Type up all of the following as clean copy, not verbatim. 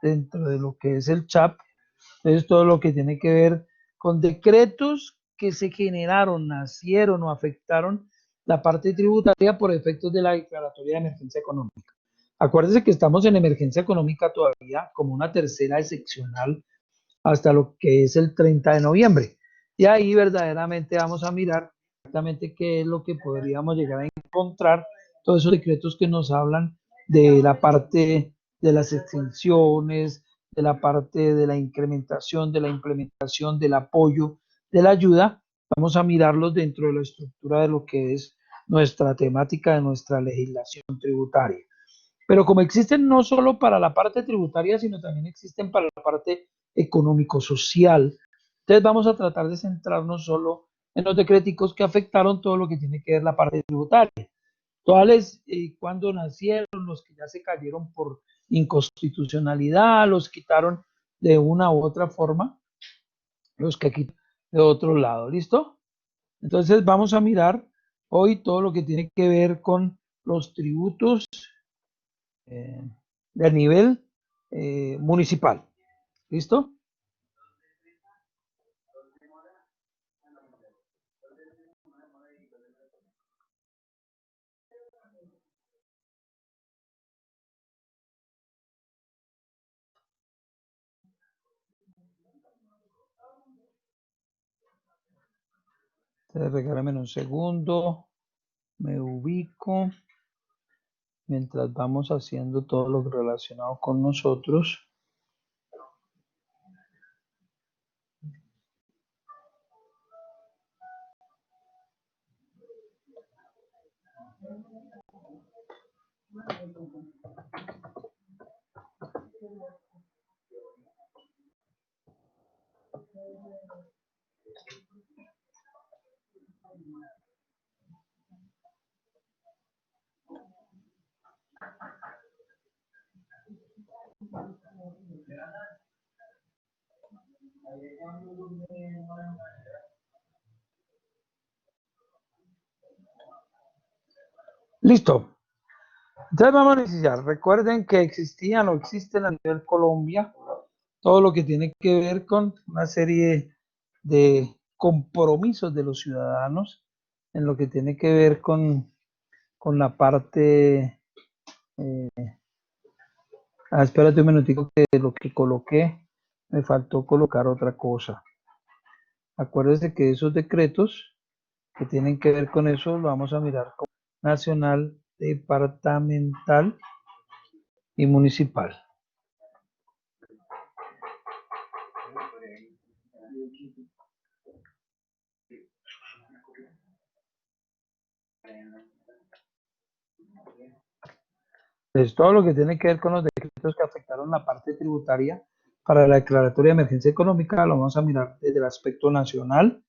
dentro de lo que es el CHAP. Entonces, todo lo que tiene que ver con decretos que se generaron, nacieron o afectaron la parte tributaria por efectos de la declaratoria de emergencia económica. Acuérdense que estamos en emergencia económica todavía como una tercera excepcional hasta lo que es el 30 de noviembre. Y ahí verdaderamente vamos a mirar exactamente qué es lo que podríamos llegar a encontrar, todos esos decretos que nos hablan de la parte de las extensiones, de la parte de la incrementación, de la implementación, del apoyo, de la ayuda. Vamos a mirarlos dentro de la estructura de lo que es nuestra temática de nuestra legislación tributaria. Pero como existen no solo para la parte tributaria, sino también existen para la parte económico-social, entonces vamos a tratar de centrarnos solo en los decréticos que afectaron todo lo que tiene que ver la parte tributaria. Tales cuando nacieron, los que ya se cayeron por inconstitucionalidad, los quitaron de una u otra forma, los que quitaron de otro lado, ¿listo? Entonces vamos a mirar hoy todo lo que tiene que ver con los tributos del nivel municipal. ¿Listo? Entonces, regálame un segundo. Me ubico mientras vamos haciendo todo lo relacionado con nosotros. Listo. Entonces vamos a iniciar. Recuerden que existían o existen a nivel Colombia todo lo que tiene que ver con una serie de compromisos de los ciudadanos en lo que tiene que ver con la parte... espérate un minutico que lo que coloqué, me faltó colocar otra cosa. Acuérdense que esos decretos que tienen que ver con eso lo vamos a mirar como nacional, departamental y municipal. Entonces, todo lo que tiene que ver con los decretos que afectaron la parte tributaria para la declaratoria de emergencia económica lo vamos a mirar desde el aspecto nacional,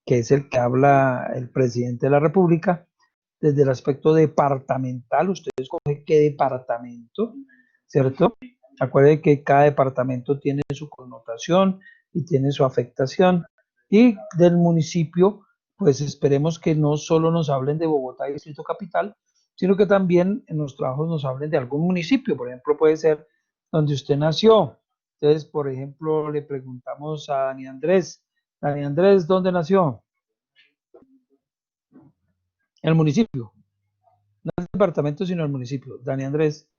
que es el que habla el presidente de la República, desde el aspecto departamental, usted escoge qué departamento, ¿cierto? Acuerde que cada departamento tiene su connotación y tiene su afectación. Y del municipio, pues esperemos que no solo nos hablen de Bogotá y Distrito Capital, sino que también en los trabajos nos hablen de algún municipio. Por ejemplo, puede ser donde usted nació. Entonces, por ejemplo, le preguntamos a Dani Andrés, ¿dónde nació? El municipio, no el departamento, sino el municipio. Dani Andrés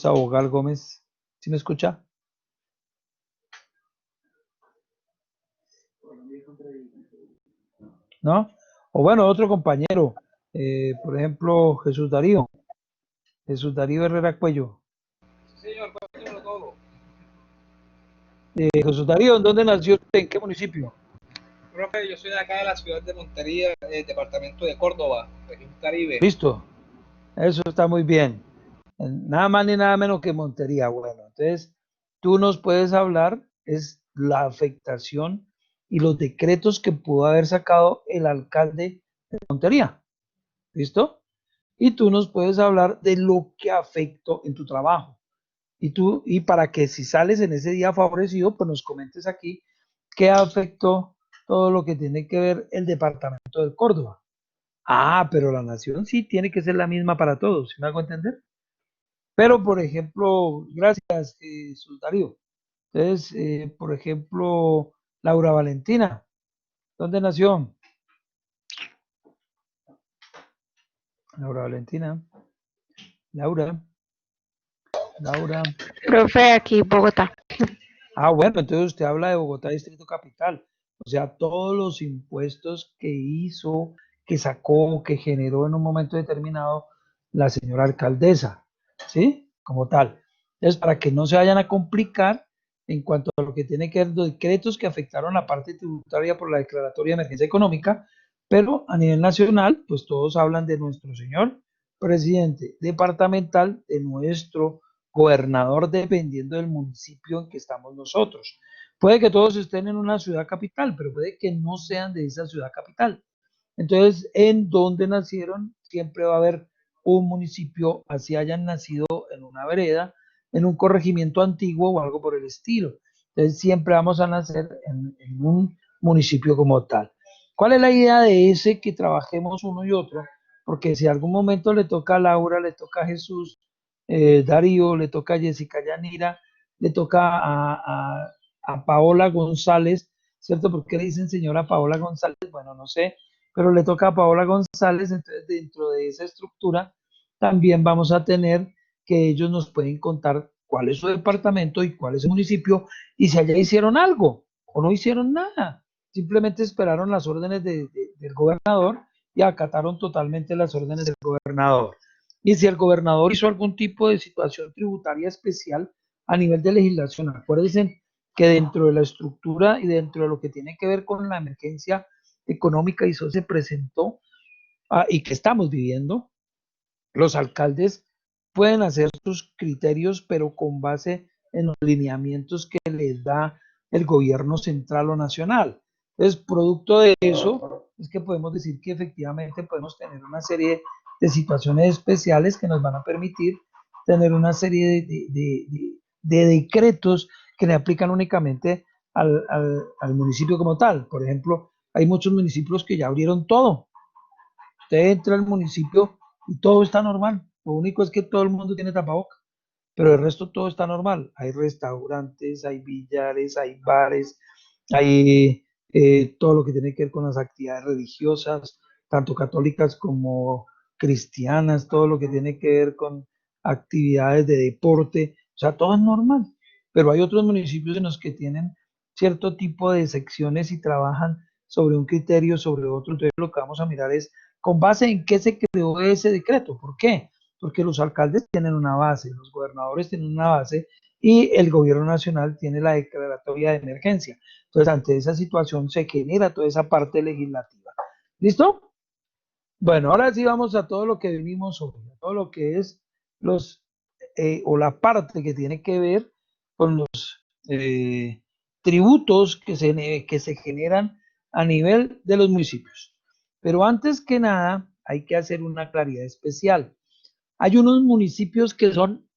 Abogal Gómez, ¿sí me escucha? ¿No? O bueno, otro compañero, por ejemplo, Jesús Darío Herrera Cuello. Sí, señor, cuéntemelo todo. Jesús Darío, ¿dónde nació usted? ¿En qué municipio? Profe, yo soy de acá de la ciudad de Montería, departamento de Córdoba, región Caribe. Listo, eso está muy bien. Nada más ni nada menos que Montería. Bueno, entonces tú nos puedes hablar, es la afectación y los decretos que pudo haber sacado el alcalde de Montería. ¿Listo? Y tú nos puedes hablar de lo que afectó en tu trabajo. Y para que si sales en ese día favorecido, pues nos comentes aquí qué afectó todo lo que tiene que ver el departamento de Córdoba. Ah, pero la nación sí tiene que ser la misma para todos, ¿sí me hago entender? Pero, por ejemplo, gracias, Jesús Darío. Entonces, por ejemplo, Laura Valentina, ¿dónde nació? Laura Valentina, Laura, Laura. Profe, aquí Bogotá. Bueno, entonces usted habla de Bogotá, Distrito Capital. O sea, todos los impuestos que hizo, que sacó, que generó en un momento determinado la señora alcaldesa, ¿sí? Como tal. Entonces, para que no se vayan a complicar en cuanto a lo que tiene que ver los decretos que afectaron la parte tributaria por la declaratoria de emergencia económica, pero a nivel nacional, pues todos hablan de nuestro señor presidente departamental, de nuestro gobernador dependiendo del municipio en que estamos nosotros. Puede que todos estén en una ciudad capital, pero puede que no sean de esa ciudad capital. Entonces, en donde nacieron, siempre va a haber un municipio, así hayan nacido en una vereda, en un corregimiento antiguo o algo por el estilo. Entonces, siempre vamos a nacer en un municipio como tal. ¿Cuál es la idea de ese que trabajemos uno y otro? Porque si algún momento le toca a Laura, le toca a Jesús, Darío, le toca a Jessica Yanira, le toca a Paola González, ¿cierto? ¿Por qué le dicen señora Paola González? Bueno, no sé, pero le toca a Paola González, entonces dentro de esa estructura también vamos a tener que ellos nos pueden contar cuál es su departamento y cuál es su municipio y si allá hicieron algo o no hicieron nada. Simplemente esperaron las órdenes del gobernador y acataron totalmente las órdenes del gobernador. Y si el gobernador hizo algún tipo de situación tributaria especial a nivel de legislación, acuérdense que dentro de la estructura y dentro de lo que tiene que ver con la emergencia económica y eso se presentó y que estamos viviendo, los alcaldes pueden hacer sus criterios, pero con base en los lineamientos que les da el gobierno central o nacional. Entonces, producto de eso, es que podemos decir que efectivamente podemos tener una serie de situaciones especiales que nos van a permitir tener una serie de decretos que le aplican únicamente al municipio como tal. Por ejemplo, hay muchos municipios que ya abrieron todo. Usted entra al municipio y todo está normal. Lo único es que todo el mundo tiene tapaboca, pero el resto todo está normal. Hay restaurantes, hay billares, hay bares, hay todo lo que tiene que ver con las actividades religiosas, tanto católicas como cristianas, todo lo que tiene que ver con actividades de deporte, o sea, todo es normal. Pero hay otros municipios en los que tienen cierto tipo de secciones y trabajan sobre un criterio, sobre otro. Entonces lo que vamos a mirar es con base en qué se creó ese decreto. ¿Por qué? Porque los alcaldes tienen una base, los gobernadores tienen una base y el gobierno nacional tiene la declaratoria de emergencia. Entonces, ante esa situación se genera toda esa parte legislativa. ¿Listo? Bueno, ahora sí vamos a todo lo que venimos hoy, a todo lo que es los, o la parte que tiene que ver con los tributos que se generan a nivel de los municipios. Pero antes que nada, hay que hacer una claridad especial. Hay unos municipios que son,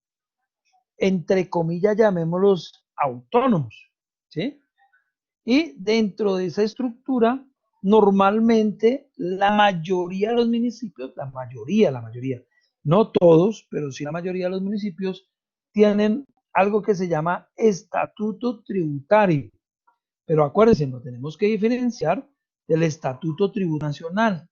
entre comillas, llamémoslos autónomos, ¿sí? Y dentro de esa estructura, normalmente la mayoría de los municipios, la mayoría, no todos, pero sí la mayoría de los municipios tienen algo que se llama estatuto tributario. Pero acuérdense, no tenemos que diferenciar del estatuto tributario nacional.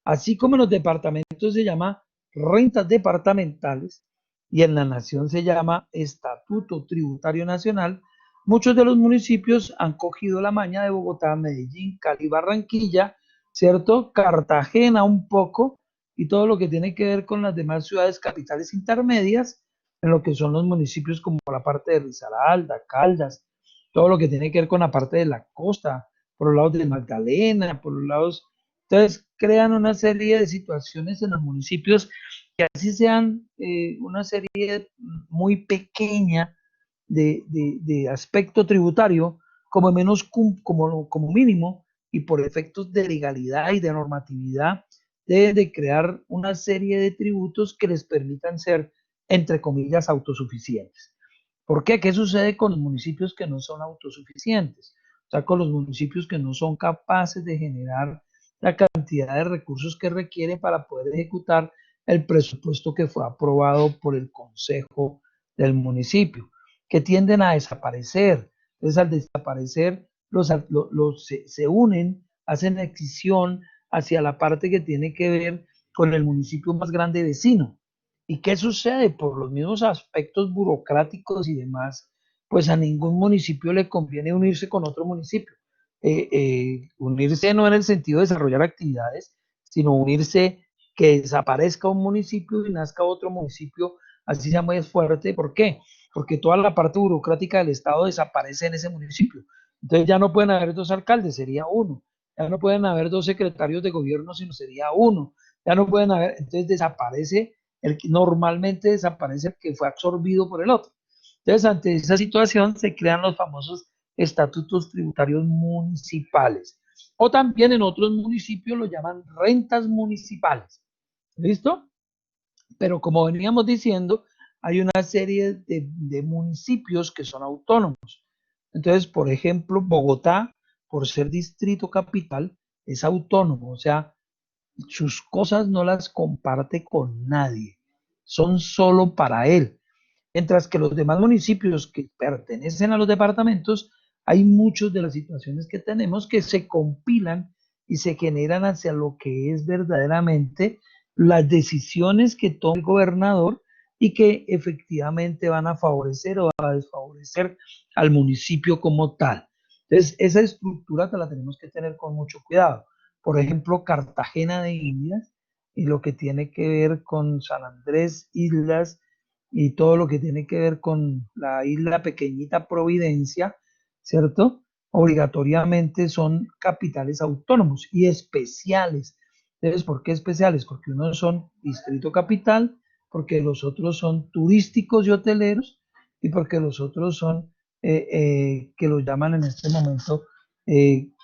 Así como en los departamentos se llama rentas departamentales y en la nación se llama Estatuto Tributario Nacional, muchos de los municipios han cogido la maña de Bogotá, Medellín, Cali, Barranquilla, ¿cierto? Cartagena un poco y todo lo que tiene que ver con las demás ciudades capitales intermedias, en lo que son los municipios como la parte de Risaralda, Caldas, todo lo que tiene que ver con la parte de la costa, por los lados de Magdalena, por los lados entonces, crean una serie de situaciones en los municipios que así sean una serie muy pequeña de aspecto tributario, como menos como mínimo, y por efectos de legalidad y de normatividad, de crear una serie de tributos que les permitan ser, entre comillas, autosuficientes. ¿Por qué? ¿Qué sucede con los municipios que no son autosuficientes? O sea, con los municipios que no son capaces de generar la cantidad de recursos que requiere para poder ejecutar el presupuesto que fue aprobado por el consejo del municipio, que tienden a desaparecer. Entonces, al desaparecer, se unen, hacen escisión hacia la parte que tiene que ver con el municipio más grande vecino. ¿Y qué sucede? Por los mismos aspectos burocráticos y demás, pues a ningún municipio le conviene unirse con otro municipio. Unirse no en el sentido de desarrollar actividades, sino unirse que desaparezca un municipio y nazca otro municipio, así sea muy fuerte. ¿Por qué? Porque toda la parte burocrática del Estado desaparece en ese municipio. Entonces ya no pueden haber dos alcaldes, sería uno. Ya no pueden haber dos secretarios de gobierno, sino sería uno. Ya no pueden haber, entonces desaparece el que normalmente desaparece el que fue absorbido por el otro. Entonces, ante esa situación se crean los famosos estatutos tributarios municipales. O también en otros municipios lo llaman rentas municipales. ¿Listo? Pero como veníamos diciendo, hay una serie de municipios que son autónomos. Entonces, por ejemplo, Bogotá, por ser distrito capital, es autónomo, o sea, sus cosas no las comparte con nadie, son solo para él. Mientras que los demás municipios que pertenecen a los departamentos, hay muchas de las situaciones que tenemos que se compilan y se generan hacia lo que es verdaderamente las decisiones que toma el gobernador y que efectivamente van a favorecer o a desfavorecer al municipio como tal. Entonces, esa estructura la tenemos que tener con mucho cuidado. Por ejemplo, Cartagena de Indias y lo que tiene que ver con San Andrés, Islas y todo lo que tiene que ver con la isla pequeñita Providencia, ¿cierto? Obligatoriamente son capitales autónomos y especiales. Entonces, ¿por qué especiales? Porque unos son distrito capital, porque los otros son turísticos y hoteleros, y porque los otros son, que los llaman en este momento,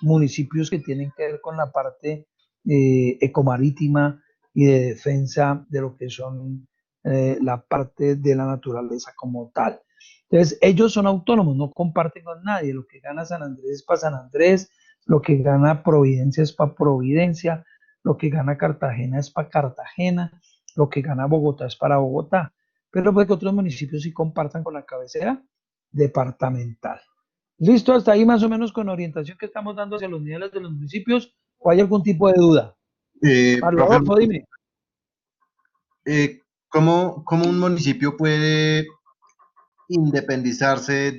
municipios que tienen que ver con la parte ecomarítima y de defensa de lo que son la parte de la naturaleza como tal. Entonces, ellos son autónomos, no comparten con nadie. Lo que gana San Andrés es para San Andrés, lo que gana Providencia es para Providencia, lo que gana Cartagena es para Cartagena, lo que gana Bogotá es para Bogotá. Pero puede que otros municipios sí compartan con la cabecera departamental. ¿Listo? Hasta ahí más o menos con orientación que estamos dando hacia los niveles de los municipios, ¿o hay algún tipo de duda? Pablo Profe, Adolfo, dime. ¿cómo un municipio puede independizarse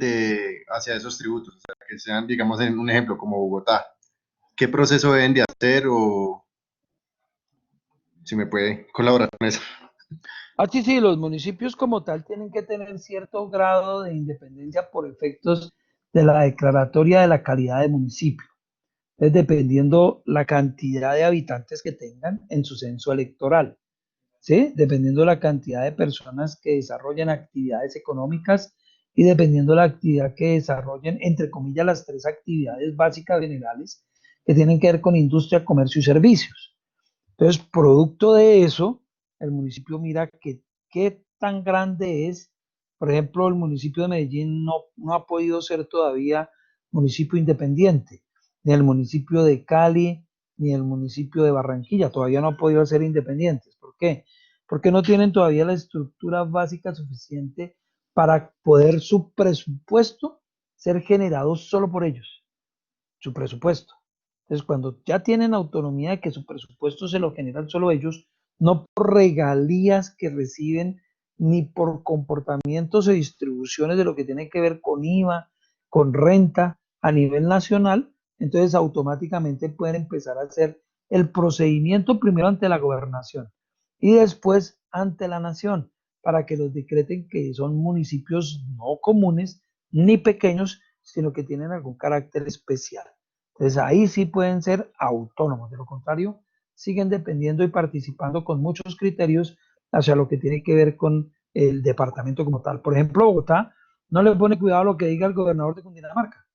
hacia esos tributos? O sea, que sean, digamos, en un ejemplo como Bogotá. ¿Qué proceso deben de hacer o si me puede colaborar con eso? Sí, sí, los municipios como tal tienen que tener cierto grado de independencia por efectos de la declaratoria de la calidad de municipio. Es dependiendo la cantidad de habitantes que tengan en su censo electoral, ¿sí? Dependiendo la cantidad de personas que desarrollen actividades económicas y dependiendo la actividad que desarrollen, entre comillas, las tres actividades básicas generales que tienen que ver con industria, comercio y servicios. Entonces, producto de eso, el municipio mira que qué tan grande es. Por ejemplo, el municipio de Medellín no ha podido ser todavía municipio independiente, ni el municipio de Cali, ni el municipio de Barranquilla, todavía no han podido ser independientes. ¿Por qué? Porque no tienen todavía la estructura básica suficiente para poder su presupuesto ser generado solo por ellos, su presupuesto. Entonces, cuando ya tienen autonomía de que su presupuesto se lo generan solo ellos, no por regalías que reciben, ni por comportamientos o distribuciones de lo que tiene que ver con IVA, con renta a nivel nacional, entonces automáticamente pueden empezar a hacer el procedimiento primero ante la gobernación y después ante la nación para que los decreten que son municipios no comunes ni pequeños, sino que tienen algún carácter especial. Entonces ahí sí pueden ser autónomos, de lo contrario, siguen dependiendo y participando con muchos criterios hacia lo que tiene que ver con el departamento como tal. Por ejemplo, Bogotá no le pone cuidado a lo que diga el gobernador de Cundinamarca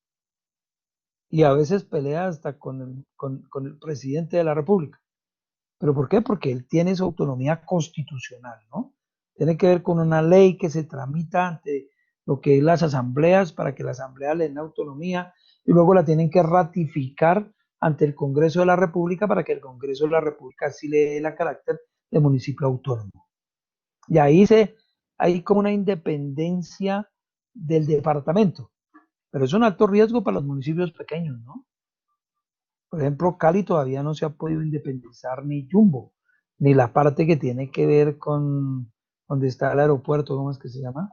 y a veces pelea hasta con el presidente de la República. ¿Pero por qué? Porque él tiene su autonomía constitucional, ¿no? Tiene que ver con una ley que se tramita ante lo que es las asambleas para que la asamblea le den autonomía y luego la tienen que ratificar ante el Congreso de la República para que el Congreso de la República sí le dé la carácter de municipio autónomo. Y hay como una independencia del departamento, pero es un alto riesgo para los municipios pequeños, ¿no? Por ejemplo, Cali todavía no se ha podido independizar ni Jumbo, ni la parte que tiene que ver con donde está el aeropuerto, ¿cómo es que se llama?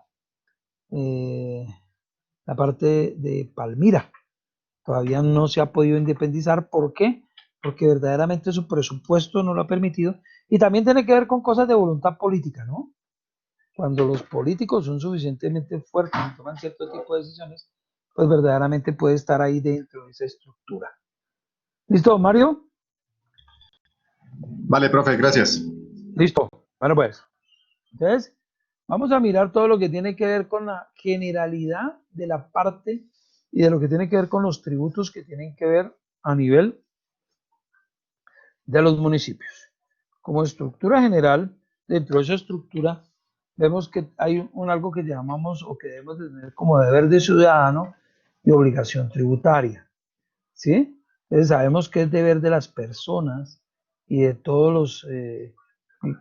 Eh, la parte de Palmira. Todavía no se ha podido independizar. ¿Por qué? Porque verdaderamente su presupuesto no lo ha permitido. Y también tiene que ver con cosas de voluntad política, ¿no? Cuando los políticos son suficientemente fuertes y toman cierto tipo de decisiones, pues verdaderamente puede estar ahí dentro de esa estructura. ¿Listo, Mario? Vale, profe, gracias. Listo. Bueno, pues. Entonces, vamos a mirar todo lo que tiene que ver con la generalidad de la parte y de lo que tiene que ver con los tributos que tienen que ver a nivel de los municipios. Como estructura general, dentro de esa estructura, vemos que hay algo que llamamos o que debemos de tener como deber de ciudadano y obligación tributaria. ¿Sí? Entonces sabemos que es deber de las personas y de todos los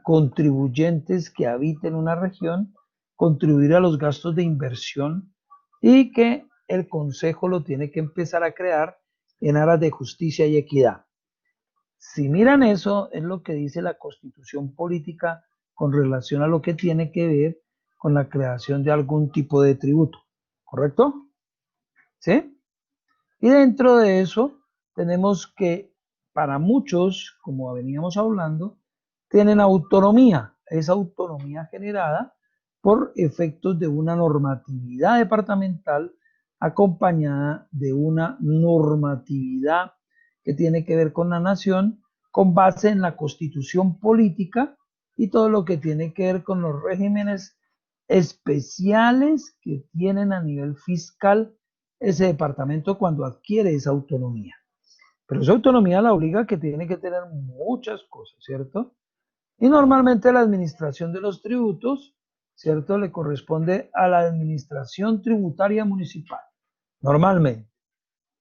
contribuyentes que habiten una región contribuir a los gastos de inversión y que el Consejo lo tiene que empezar a crear en aras de justicia y equidad. Si miran eso, es lo que dice la Constitución política con relación a lo que tiene que ver con la creación de algún tipo de tributo, ¿correcto? ¿Sí? Y dentro de eso tenemos que para muchos, como veníamos hablando, tienen autonomía. Esa autonomía generada por efectos de una normatividad departamental acompañada de una normatividad que tiene que ver con la nación, con base en la constitución política y todo lo que tiene que ver con los regímenes especiales que tienen a nivel fiscal ese departamento cuando adquiere esa autonomía. Pero esa autonomía la obliga a que tiene que tener muchas cosas, ¿cierto? Y normalmente la administración de los tributos, ¿cierto? Le corresponde a la administración tributaria municipal, normalmente.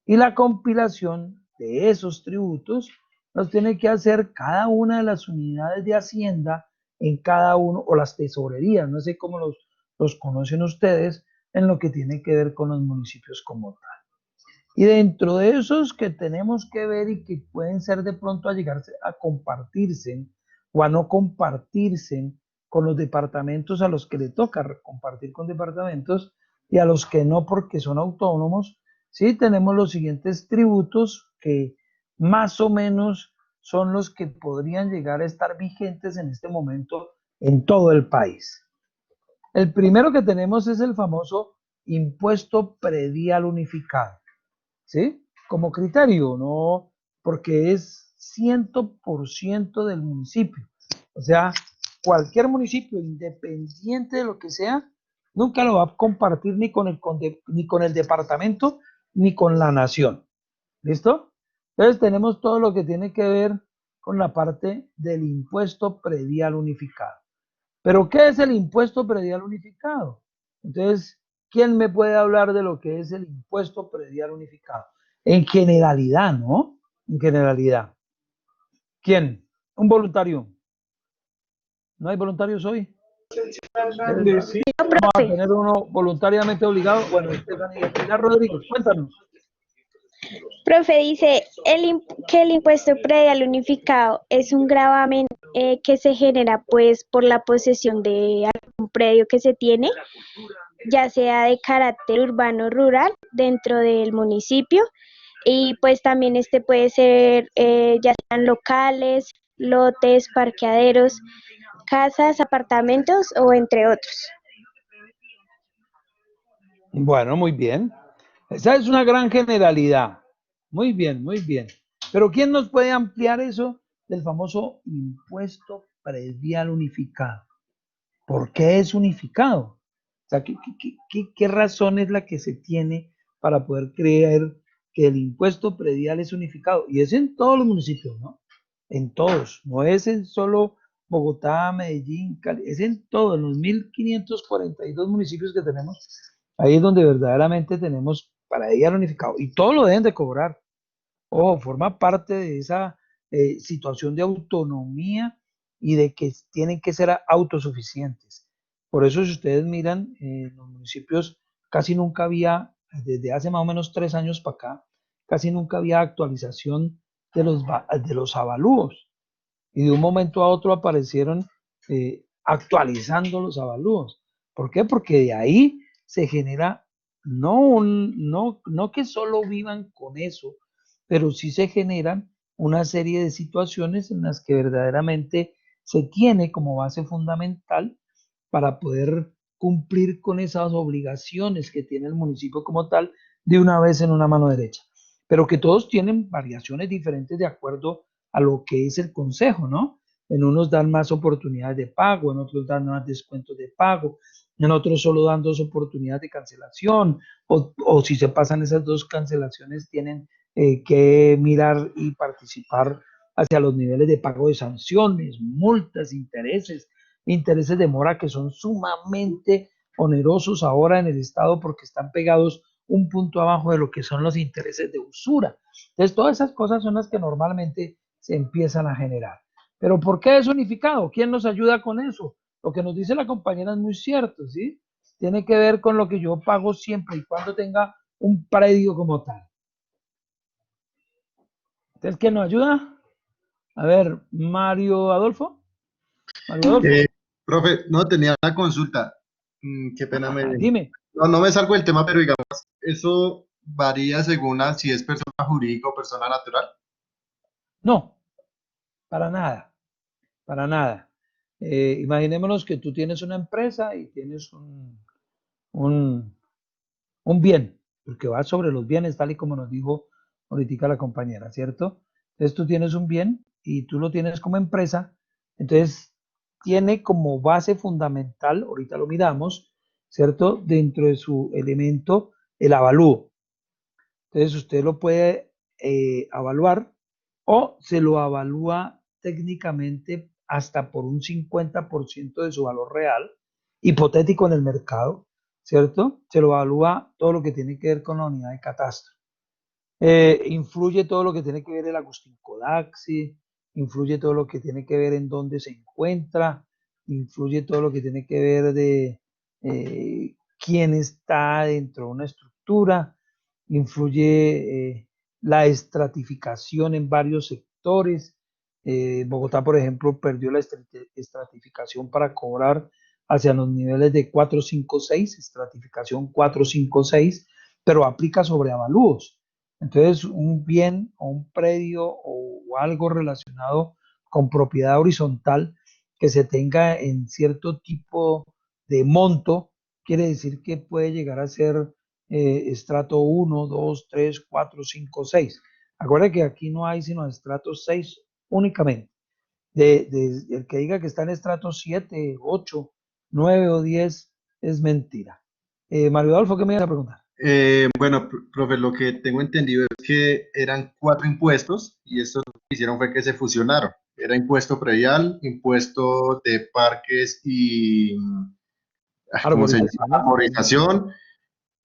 Y la compilación de esos tributos los tiene que hacer cada una de las unidades de Hacienda en cada uno, o las tesorerías, no sé cómo los conocen ustedes, en lo que tiene que ver con los municipios como tal. Y dentro de esos que tenemos que ver y que pueden ser de pronto a llegarse a compartirse o a no compartirse con los departamentos a los que le toca compartir con departamentos y a los que no porque son autónomos, sí tenemos los siguientes tributos que más o menos son los que podrían llegar a estar vigentes en este momento en todo el país. El primero que tenemos es el famoso impuesto predial unificado. ¿Sí? Como criterio, no, porque es 100% del municipio. O sea, cualquier municipio, independiente de lo que sea, nunca lo va a compartir ni con el departamento ni con la nación. ¿Listo? Entonces tenemos todo lo que tiene que ver con la parte del impuesto predial unificado. ¿Pero qué es el impuesto predial unificado? Entonces, ¿quién me puede hablar de lo que es el impuesto predial unificado? En generalidad, ¿no? En generalidad. ¿Quién? Un voluntario. ¿No hay voluntarios hoy? Sí. Vamos a tener uno voluntariamente obligado. Bueno, Estefanía Rodríguez, cuéntanos. Profe, dice que el impuesto predial unificado es un gravamen que se genera pues por la posesión de algún predio que se tiene, ya sea de carácter urbano o rural dentro del municipio, y pues también este puede ser ya sean locales, lotes, parqueaderos, casas, apartamentos o entre otros. Bueno, muy bien. Esa es una gran generalidad. Muy bien, muy bien. Pero ¿quién nos puede ampliar eso del famoso impuesto predial unificado? ¿Por qué es unificado? O sea, ¿qué razón es la que se tiene para poder creer que el impuesto predial es unificado? Y es en todos los municipios, ¿no? En todos, no es en solo Bogotá, Medellín, Cali, es en todos los 1542 municipios que tenemos. Ahí es donde verdaderamente tenemos predial unificado y todo lo deben de cobrar. Ojo, forma parte de esa situación de autonomía y de que tienen que ser autosuficientes. Por eso, si ustedes miran, en los municipios casi nunca había, desde hace más o menos 3 años para acá, casi nunca había actualización de los avalúos. Y de un momento a otro aparecieron actualizando los avalúos. ¿Por qué? Porque de ahí se genera no que solo vivan con eso, pero sí se generan una serie de situaciones en las que verdaderamente se tiene como base fundamental para poder cumplir con esas obligaciones que tiene el municipio como tal de una vez en una mano derecha. Pero que todos tienen variaciones diferentes de acuerdo a lo que es el consejo, ¿no? En unos dan más oportunidades de pago, en otros dan más descuentos de pago, en otros solo dan 2 oportunidades de cancelación, o si se pasan esas 2 cancelaciones, tienen que mirar y participar hacia los niveles de pago de sanciones, multas, intereses de mora que son sumamente onerosos ahora en el Estado porque están pegados un punto abajo de lo que son los intereses de usura. Entonces, todas esas cosas son las que normalmente se empiezan a generar. Pero ¿por qué es unificado? ¿Quién nos ayuda con eso? Lo que nos dice la compañera es muy cierto, ¿sí? Tiene que ver con lo que yo pago siempre y cuando tenga un predio como tal. Entonces, ¿quién nos ayuda? A ver, Mario Adolfo. Mario Adolfo. Profe, no tenía una consulta. Qué pena Dime. No me salgo del tema, pero digamos, ¿eso varía según si es persona jurídica o persona natural? No, para nada, para nada. Imaginémonos que tú tienes una empresa y tienes un, un bien, porque va sobre los bienes, tal y como nos dijo ahorita la compañera, ¿cierto? Entonces tú tienes un bien y tú lo tienes como empresa, entonces tiene como base fundamental, ahorita lo miramos, ¿cierto? Dentro de su elemento, el avalúo. Entonces usted lo puede evaluar o se lo avalúa técnicamente hasta por un 50% de su valor real, hipotético en el mercado, ¿cierto? Se lo evalúa todo lo que tiene que ver con la unidad de catastro. Influye todo lo que tiene que ver el Agustín Codaxi, influye todo lo que tiene que ver en dónde se encuentra, influye todo lo que tiene que ver de quién está dentro de una estructura, influye la estratificación en varios sectores. Bogotá, por ejemplo, perdió la estratificación para cobrar hacia los niveles de 4, 5, 6, estratificación 4, 5, 6, pero aplica sobre avalúos. Entonces, un bien o un predio o algo relacionado con propiedad horizontal que se tenga en cierto tipo de monto, quiere decir que puede llegar a ser estrato 1, 2, 3, 4, 5, 6. Acuérdense que aquí no hay sino estrato 6 únicamente. El que diga que está en estrato 7, 8, 9 o 10 es mentira. Mario Adolfo, ¿qué me iba a preguntar? Bueno, profe, lo que tengo entendido es que eran 4 impuestos y estos lo que hicieron fue que se fusionaron. Era impuesto predial, impuesto de parques y, ¿cómo se llama? Arborizaciones. Arborización,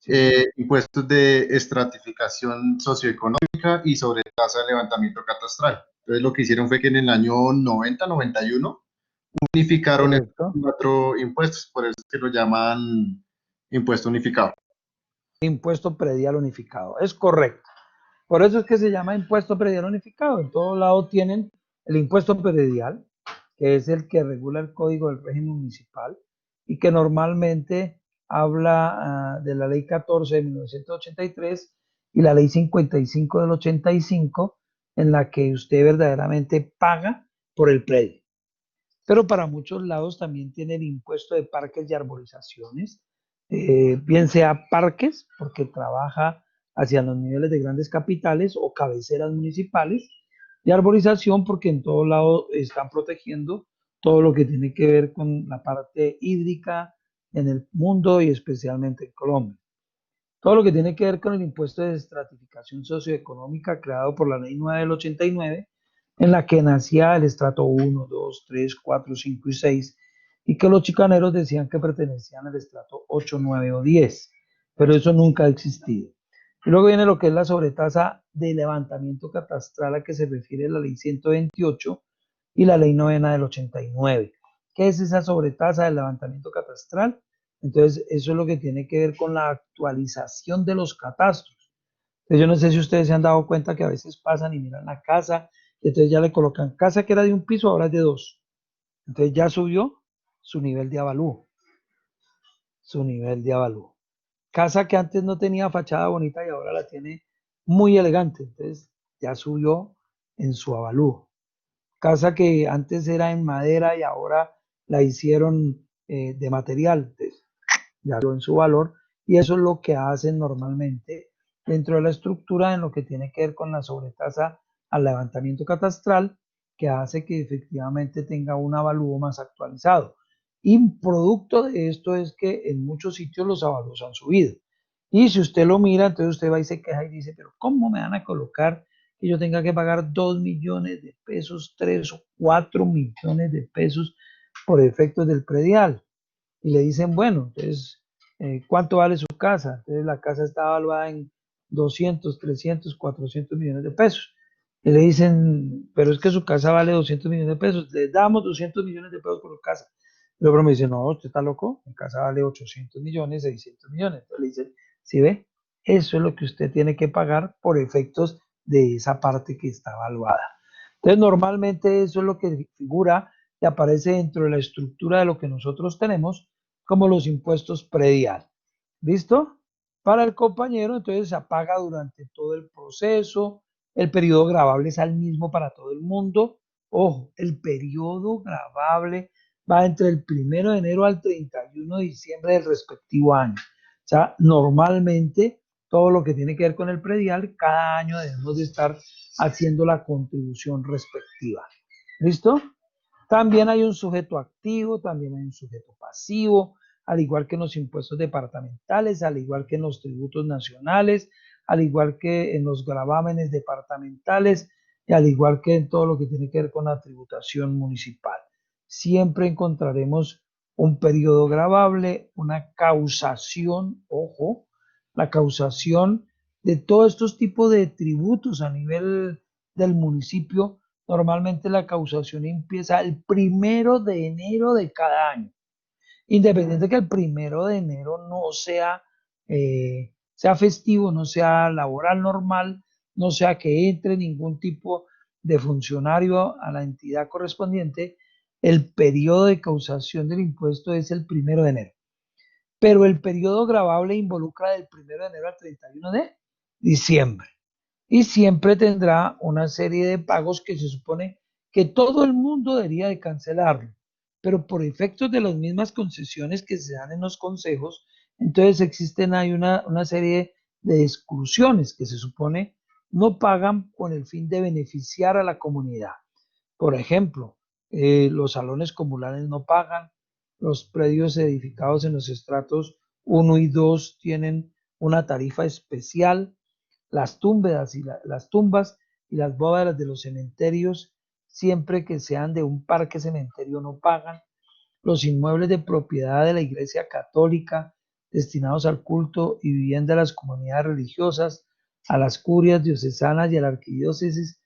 Sí. impuestos de estratificación socioeconómica y sobre tasa de levantamiento catastral. Entonces lo que hicieron fue que en el año 90, 91 unificaron estos Correcto. 4 impuestos, por eso es que lo llaman impuesto unificado. Impuesto predial unificado. Es correcto. Por eso es que se llama impuesto predial unificado. En todo lado tienen el impuesto predial, que es el que regula el código del régimen municipal y que normalmente habla de la ley 14 de 1983 y la ley 55 del 85, en la que usted verdaderamente paga por el predio. Pero para muchos lados también tiene el impuesto de parques y arborizaciones, bien sea parques, porque trabaja hacia los niveles de grandes capitales o cabeceras municipales, y arborización, porque en todo lado están protegiendo todo lo que tiene que ver con la parte hídrica en el mundo y especialmente en Colombia. Todo lo que tiene que ver con el impuesto de estratificación socioeconómica creado por la Ley 9 del 89, en la que nacía el estrato 1, 2, 3, 4, 5 y 6, y que los chicaneros decían que pertenecían al estrato 8, 9 o 10, pero eso nunca ha existido. Y luego viene lo que es la sobretasa de levantamiento catastral a que se refiere la Ley 128, y la ley novena del 89. ¿Qué es esa sobretasa del levantamiento catastral? Entonces, eso es lo que tiene que ver con la actualización de los catastros. Entonces, yo no sé si ustedes se han dado cuenta que a veces pasan y miran la casa, y entonces ya le colocan casa que era de un piso, ahora es de dos. Entonces ya subió su nivel de avalúo, su nivel de avalúo. Casa que antes no tenía fachada bonita y ahora la tiene muy elegante, entonces ya subió en su avalúo. Casa que antes era en madera y ahora la hicieron de material, entonces ya subió en su valor, y eso es lo que hacen normalmente dentro de la estructura en lo que tiene que ver con la sobretasa al levantamiento catastral, que hace que efectivamente tenga un avalúo más actualizado. Y producto de esto es que en muchos sitios los avalúos han subido. Y si usted lo mira, entonces usted va y se queja y dice, pero ¿cómo me van a colocar que yo tenga que pagar 2 millones de pesos, 3 o 4 millones de pesos por efectos del predial? Y le dicen, bueno, entonces, ¿cuánto vale su casa? Entonces la casa está evaluada en 200, 300, 400 millones de pesos. Y le dicen, pero es que su casa vale 200 millones de pesos, le damos 200 millones de pesos por su casa. Y luego me dice, no, usted está loco, mi casa vale 800 millones, 600 millones. Entonces le dicen, ¿sí ve? Eso es lo que usted tiene que pagar por efectos de esa parte que está evaluada. Entonces, normalmente eso es lo que figura y aparece dentro de la estructura de lo que nosotros tenemos como los impuestos predial. ¿Listo? Para el compañero, entonces se apaga durante todo el proceso. El periodo gravable es el mismo para todo el mundo. Ojo, el periodo gravable va entre el 1 de enero al 31 de diciembre del respectivo año. O sea, normalmente todo lo que tiene que ver con el predial, cada año debemos de estar haciendo la contribución respectiva. ¿Listo? También hay un sujeto activo, también hay un sujeto pasivo, al igual que en los impuestos departamentales, al igual que en los tributos nacionales, al igual que en los gravámenes departamentales y al igual que en todo lo que tiene que ver con la tributación municipal. Siempre encontraremos un periodo gravable, una causación, ojo, la causación de todos estos tipos de tributos a nivel del municipio. Normalmente la causación empieza el 1 de enero de cada año, independiente que el 1 de enero no sea, sea festivo, no sea laboral normal, no sea que entre ningún tipo de funcionario a la entidad correspondiente. El periodo de causación del impuesto es el 1 de enero, pero el periodo gravable involucra del 1 de enero al 31 de diciembre y siempre tendrá una serie de pagos que se supone que todo el mundo debería de cancelarlo, pero por efectos de las mismas concesiones que se dan en los consejos, entonces existen hay una serie de exclusiones que se supone no pagan con el fin de beneficiar a la comunidad. Por ejemplo, los salones comunales no pagan, los predios edificados en los estratos 1 y 2 tienen una tarifa especial, las tumbas y las bóvedas de los cementerios, siempre que sean de un parque cementerio, no pagan. Los inmuebles de propiedad de la Iglesia Católica destinados al culto y vivienda de las comunidades religiosas, a las curias diocesanas y a la arquidiócesis,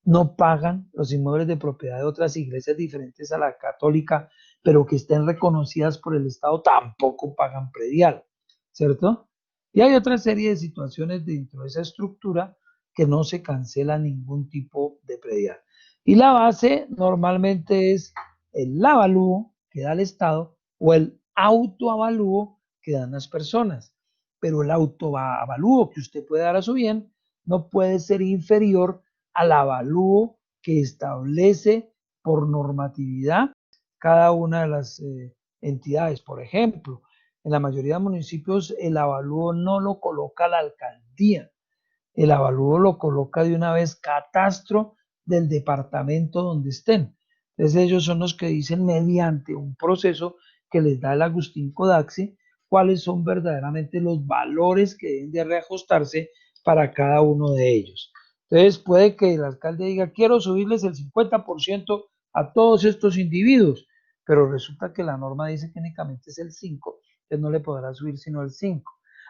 no pagan. Los inmuebles de propiedad de otras iglesias diferentes a la católica, pero que estén reconocidas por el Estado, tampoco pagan predial, ¿cierto? Y hay otra serie de situaciones dentro de esa estructura que no se cancela ningún tipo de predial. Y la base normalmente es el avalúo que da el Estado o el autoavalúo que dan las personas. Pero el autoavalúo que usted puede dar a su bien no puede ser inferior al avalúo que establece por normatividad cada una de las entidades. Por ejemplo, en la mayoría de municipios el avalúo no lo coloca la alcaldía, el avalúo lo coloca de una vez catastro del departamento donde estén. Entonces ellos son los que dicen mediante un proceso que les da el Agustín Codaxi cuáles son verdaderamente los valores que deben de reajustarse para cada uno de ellos. Entonces puede que el alcalde diga, quiero subirles el 50% a todos estos individuos, pero resulta que la norma dice que únicamente es el 5%, entonces no le podrá subir sino el 5%.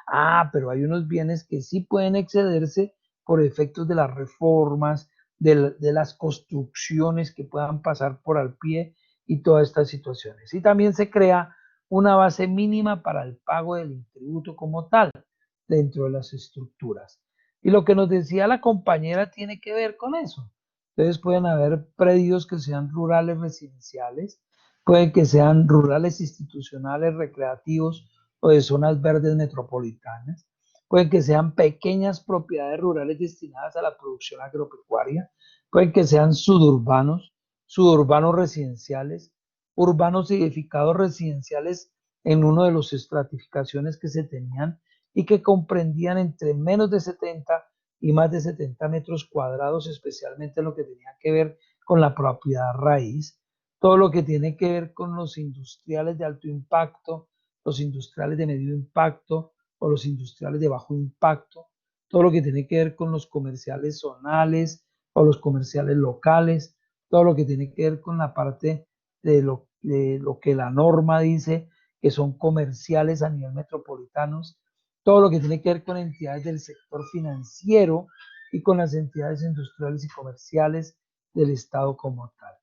Ah, pero hay unos bienes que sí pueden excederse por efectos de las reformas, de las construcciones que puedan pasar por al pie y todas estas situaciones. Y también se crea una base mínima para el pago del tributo como tal dentro de las estructuras. Y lo que nos decía la compañera tiene que ver con eso. Entonces pueden haber predios que sean rurales residenciales, pueden que sean rurales institucionales, recreativos o de zonas verdes metropolitanas, pueden que sean pequeñas propiedades rurales destinadas a la producción agropecuaria, pueden que sean suburbanos, suburbanos residenciales, urbanos edificados residenciales en uno de los estratificaciones que se tenían y que comprendían entre menos de 70 y más de 70 metros cuadrados, especialmente lo que tenía que ver con la propiedad raíz, todo lo que tiene que ver con los industriales de alto impacto, los industriales de medio impacto o los industriales de bajo impacto, todo lo que tiene que ver con los comerciales zonales o los comerciales locales, todo lo que tiene que ver con la parte de lo que la norma dice que son comerciales a nivel metropolitanos, todo lo que tiene que ver con entidades del sector financiero y con las entidades industriales y comerciales del Estado como tal.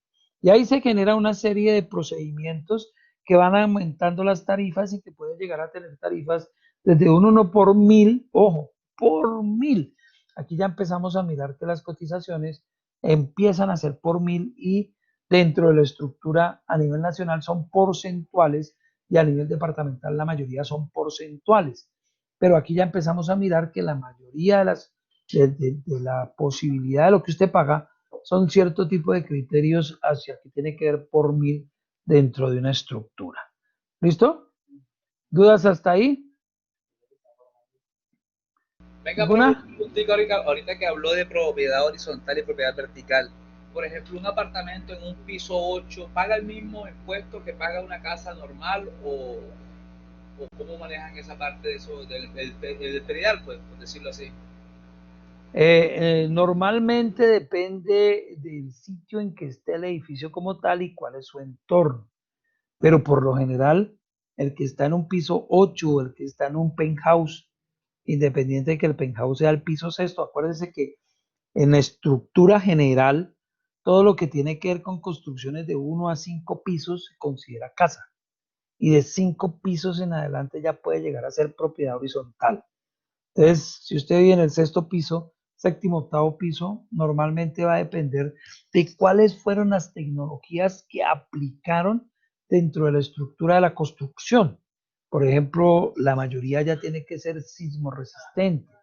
Y ahí se genera una serie de procedimientos que van aumentando las tarifas y que pueden llegar a tener tarifas desde un 1 por 1000, ojo, por 1000. Aquí ya empezamos a mirar que las cotizaciones empiezan a ser por 1000 y dentro de la estructura a nivel nacional son porcentuales y a nivel departamental la mayoría son porcentuales. Pero aquí ya empezamos a mirar que la mayoría de la posibilidad de lo que usted paga son cierto tipo de criterios hacia que tiene que ver por 1000 dentro de una estructura. ¿Listo? ¿Dudas hasta ahí? Venga, profe, ¿Alguna? un puntico ahorita que habló de propiedad horizontal y propiedad vertical. Por ejemplo, un apartamento en un piso 8 ¿paga el mismo impuesto que paga una casa normal o cómo manejan esa parte de eso del predial, pues, por decirlo así? Normalmente depende del sitio en que esté el edificio como tal y cuál es su entorno. Pero por lo general, el que está en un piso 8 o el que está en un penthouse, independiente de que el penthouse sea el piso sexto, acuérdense que en la estructura general, todo lo que tiene que ver con construcciones de 1 a 5 pisos se considera casa. Y de 5 pisos en adelante ya puede llegar a ser propiedad horizontal. Entonces, si usted vive en el sexto piso, séptimo, octavo piso, normalmente va a depender de cuáles fueron las tecnologías que aplicaron dentro de la estructura de la construcción. Por ejemplo, la mayoría ya tiene que ser sismo resistente.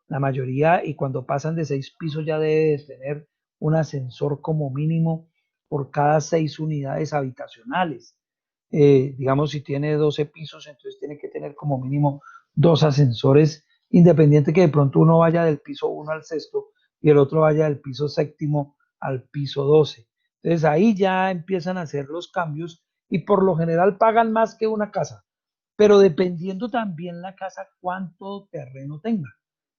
La mayoría, y cuando pasan de 6 pisos ya debe de tener un ascensor como mínimo por cada 6 unidades habitacionales. Digamos, si tiene 12 pisos, entonces tiene que tener como mínimo 2 ascensores, independiente que de pronto uno vaya del piso 1 al sexto y el otro vaya del piso séptimo al piso 12. Entonces ahí ya empiezan a hacer los cambios y por lo general pagan más que una casa, pero dependiendo también la casa cuánto terreno tenga,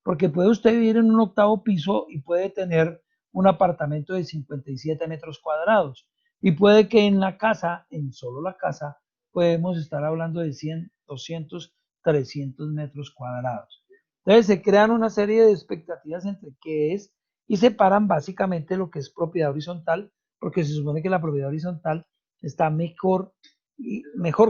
porque puede usted vivir en un octavo piso y puede tener un apartamento de 57 metros cuadrados y puede que en la casa, en solo la casa, podemos estar hablando de 100, 200, 300 metros cuadrados. Entonces se crean una serie de expectativas entre qué es y separan básicamente lo que es propiedad horizontal, porque se supone que la propiedad horizontal está mejor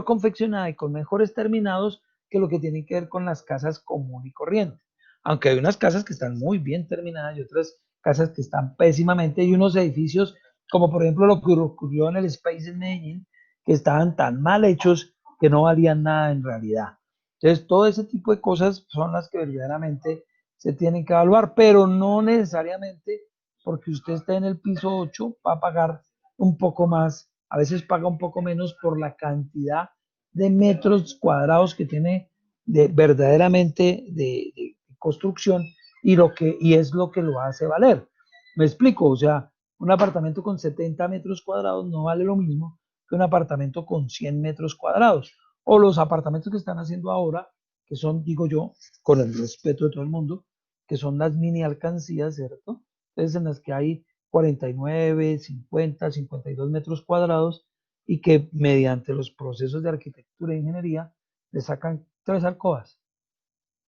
confeccionada y con mejores terminados que lo que tiene que ver con las casas común y corriente. Aunque hay unas casas que están muy bien terminadas y otras casas que están pésimamente y unos edificios como por ejemplo lo que ocurrió en el Space en Medellín, que estaban tan mal hechos que no valían nada en realidad. Entonces, todo ese tipo de cosas son las que verdaderamente se tienen que evaluar, pero no necesariamente porque usted esté en el piso 8 va a pagar un poco más, a veces paga un poco menos por la cantidad de metros cuadrados que tiene verdaderamente de construcción y es lo que lo hace valer. Me explico, o sea, un apartamento con 70 metros cuadrados no vale lo mismo que un apartamento con 100 metros cuadrados. O los apartamentos que están haciendo ahora, que son, digo yo, con el respeto de todo el mundo, que son las mini alcancías, ¿cierto? Entonces, en las que hay 49, 50, 52 metros cuadrados y que mediante los procesos de arquitectura e ingeniería le sacan 3 alcobas,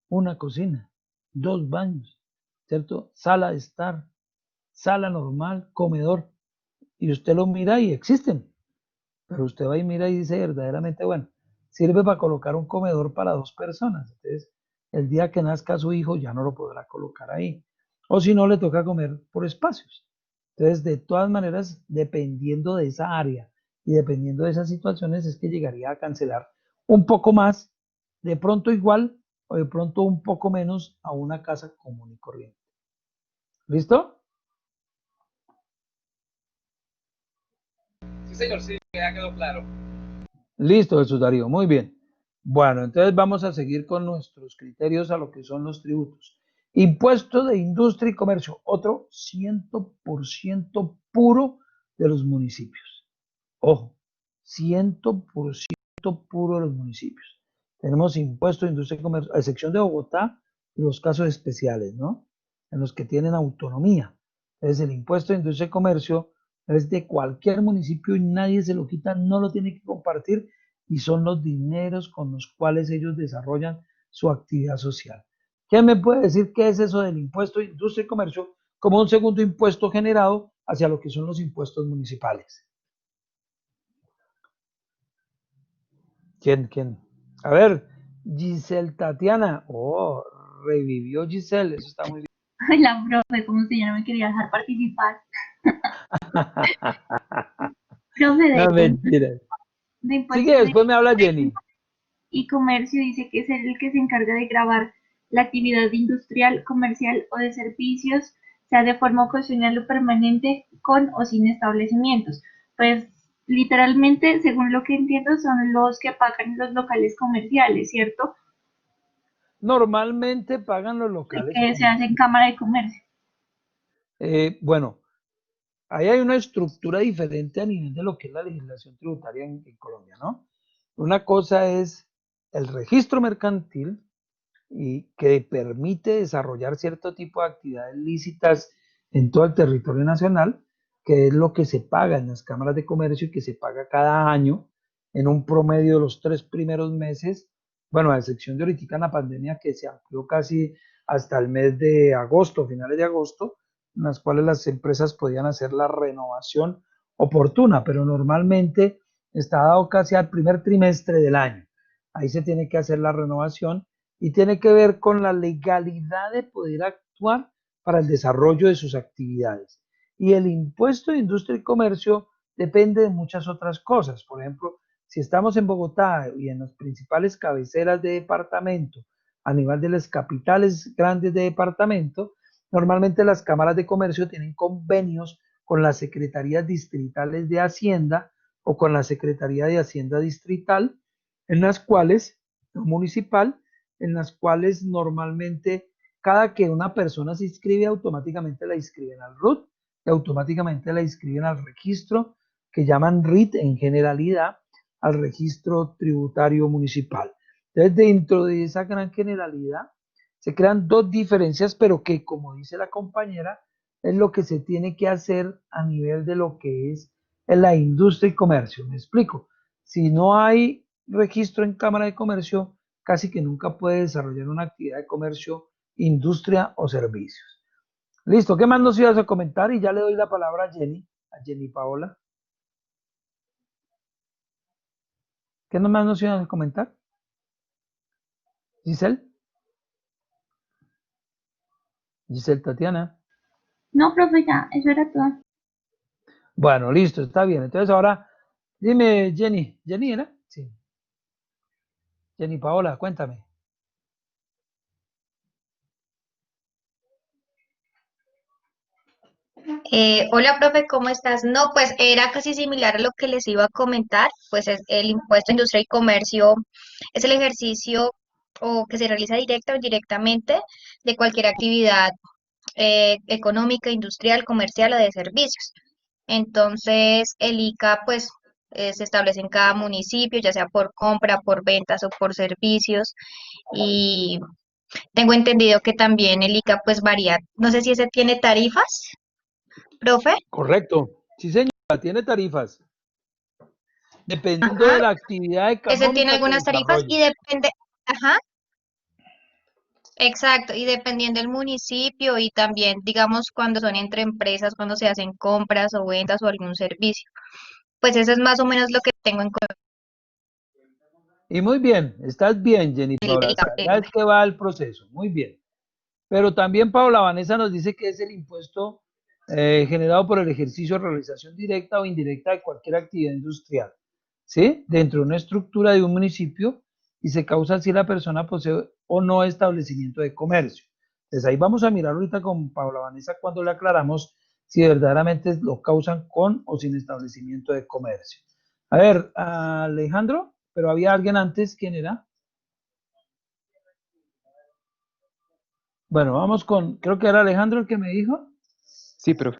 una cocina, 2 baños, ¿cierto? Sala de estar, sala normal, comedor, y usted lo mira y existen, pero usted va y mira y dice verdaderamente, bueno, sirve para colocar un comedor para 2 personas, entonces el día que nazca su hijo ya no lo podrá colocar ahí, o si no le toca comer por espacios. Entonces, de todas maneras, dependiendo de esa área y dependiendo de esas situaciones, es que llegaría a cancelar un poco más, de pronto igual o de pronto un poco menos a una casa común y corriente. ¿Listo? Sí, señor, sí, ya quedó claro. Listo, Jesús Darío, muy bien. Bueno, entonces vamos a seguir con nuestros criterios a lo que son los tributos. Impuesto de industria y comercio, otro 100% puro de los municipios. Ojo, 100% puro de los municipios. Tenemos impuesto de industria y comercio, a excepción de Bogotá y los casos especiales, ¿no? En los que tienen autonomía. Entonces, el impuesto de industria y comercio es de cualquier municipio y nadie se lo quita, no lo tiene que compartir y son los dineros con los cuales ellos desarrollan su actividad social. ¿Quién me puede decir qué es eso del impuesto de industria y comercio como un segundo impuesto generado hacia lo que son los impuestos municipales? ¿Quién? A ver, Giselle Tatiana. Oh, revivió Giselle, eso está muy bien. Hola, profe, ¿cómo se llama? Me quería dejar participar. Profe, No, mentira. de Sigue, impuestos de después me habla Jenny. y comercio dice que es el que se encarga de gravar la actividad industrial, comercial o de servicios, sea de forma ocasional o permanente, con o sin establecimientos. Pues literalmente, según lo que entiendo, son los que pagan los locales comerciales, ¿cierto? Normalmente pagan los locales Que se hace en comerciales. Cámara de Comercio. Bueno, ahí hay una estructura diferente a nivel de lo que es la legislación tributaria en Colombia, ¿no? Una cosa es el registro mercantil y que permite desarrollar cierto tipo de actividades lícitas en todo el territorio nacional, que es lo que se paga en las cámaras de comercio y que se paga cada año en un promedio de los 3 primeros meses, bueno, a excepción de ahorita en la pandemia que se amplió casi hasta el mes de agosto, finales de agosto, en las cuales las empresas podían hacer la renovación oportuna, pero normalmente está dado casi al primer trimestre del año. Ahí se tiene que hacer la renovación y tiene que ver con la legalidad de poder actuar para el desarrollo de sus actividades. Y el impuesto de industria y comercio depende de muchas otras cosas. Por ejemplo, si estamos en Bogotá y en las principales cabeceras de departamento, a nivel de las capitales grandes de departamento, normalmente las cámaras de comercio tienen convenios con las secretarías distritales de Hacienda o con la Secretaría de Hacienda Distrital, en las cuales, municipal, en las cuales normalmente cada que una persona se inscribe, automáticamente la inscriben al RUT y automáticamente la inscriben al registro que llaman RIT en generalidad, al registro tributario municipal. Entonces, dentro de esa gran generalidad, se crean dos diferencias, pero que, como dice la compañera, es lo que se tiene que hacer a nivel de lo que es en la industria y comercio. Me explico. Si no hay registro en Cámara de Comercio, casi que nunca puede desarrollar una actividad de comercio, industria o servicios. Listo, ¿qué más nos ibas a comentar? Y ya le doy la palabra a Jenny Paola. ¿Qué más nos ibas a comentar? Giselle. Giselle Tatiana. No, profe, ya, eso era todo. Bueno, listo, está bien. Entonces ahora, dime, Jenny. ¿Jenny era? Sí. Jenny Paola, cuéntame. Hola, profe, ¿cómo estás? No, pues era casi similar a lo que les iba a comentar, pues es el impuesto a industria y comercio es el ejercicio o que se realiza directa o indirectamente de cualquier actividad económica, industrial, comercial o de servicios. Entonces, el ICA, pues, se establece en cada municipio, ya sea por compra, por ventas o por servicios. Y tengo entendido que también el ICA, pues, varía. No sé si ese tiene tarifas, profe. Correcto. Sí, señora, tiene tarifas. Dependiendo Ajá. de la actividad Ese tiene económica que algunas tarifas desarrolle. y depende, ajá, Exacto, y dependiendo del municipio y también, digamos, cuando son entre empresas, cuando se hacen compras o ventas o algún servicio. Pues eso es más o menos lo que tengo en Y muy bien, estás bien, Jenny Paula. O sea, ya cuenta. es que va el proceso. Muy bien. Pero también Paula Vanessa nos dice que es el impuesto generado por el ejercicio o realización directa o indirecta de cualquier actividad industrial, ¿sí? Dentro de una estructura de un municipio y se causa si la persona posee o no establecimiento de comercio. Entonces ahí vamos a mirar ahorita con Paula Vanessa cuando le aclaramos si verdaderamente lo causan con o sin establecimiento de comercio. A ver, Alejandro, pero había alguien antes, ¿quién era? Bueno, vamos con, creo que era Alejandro el que me dijo. Sí, profe.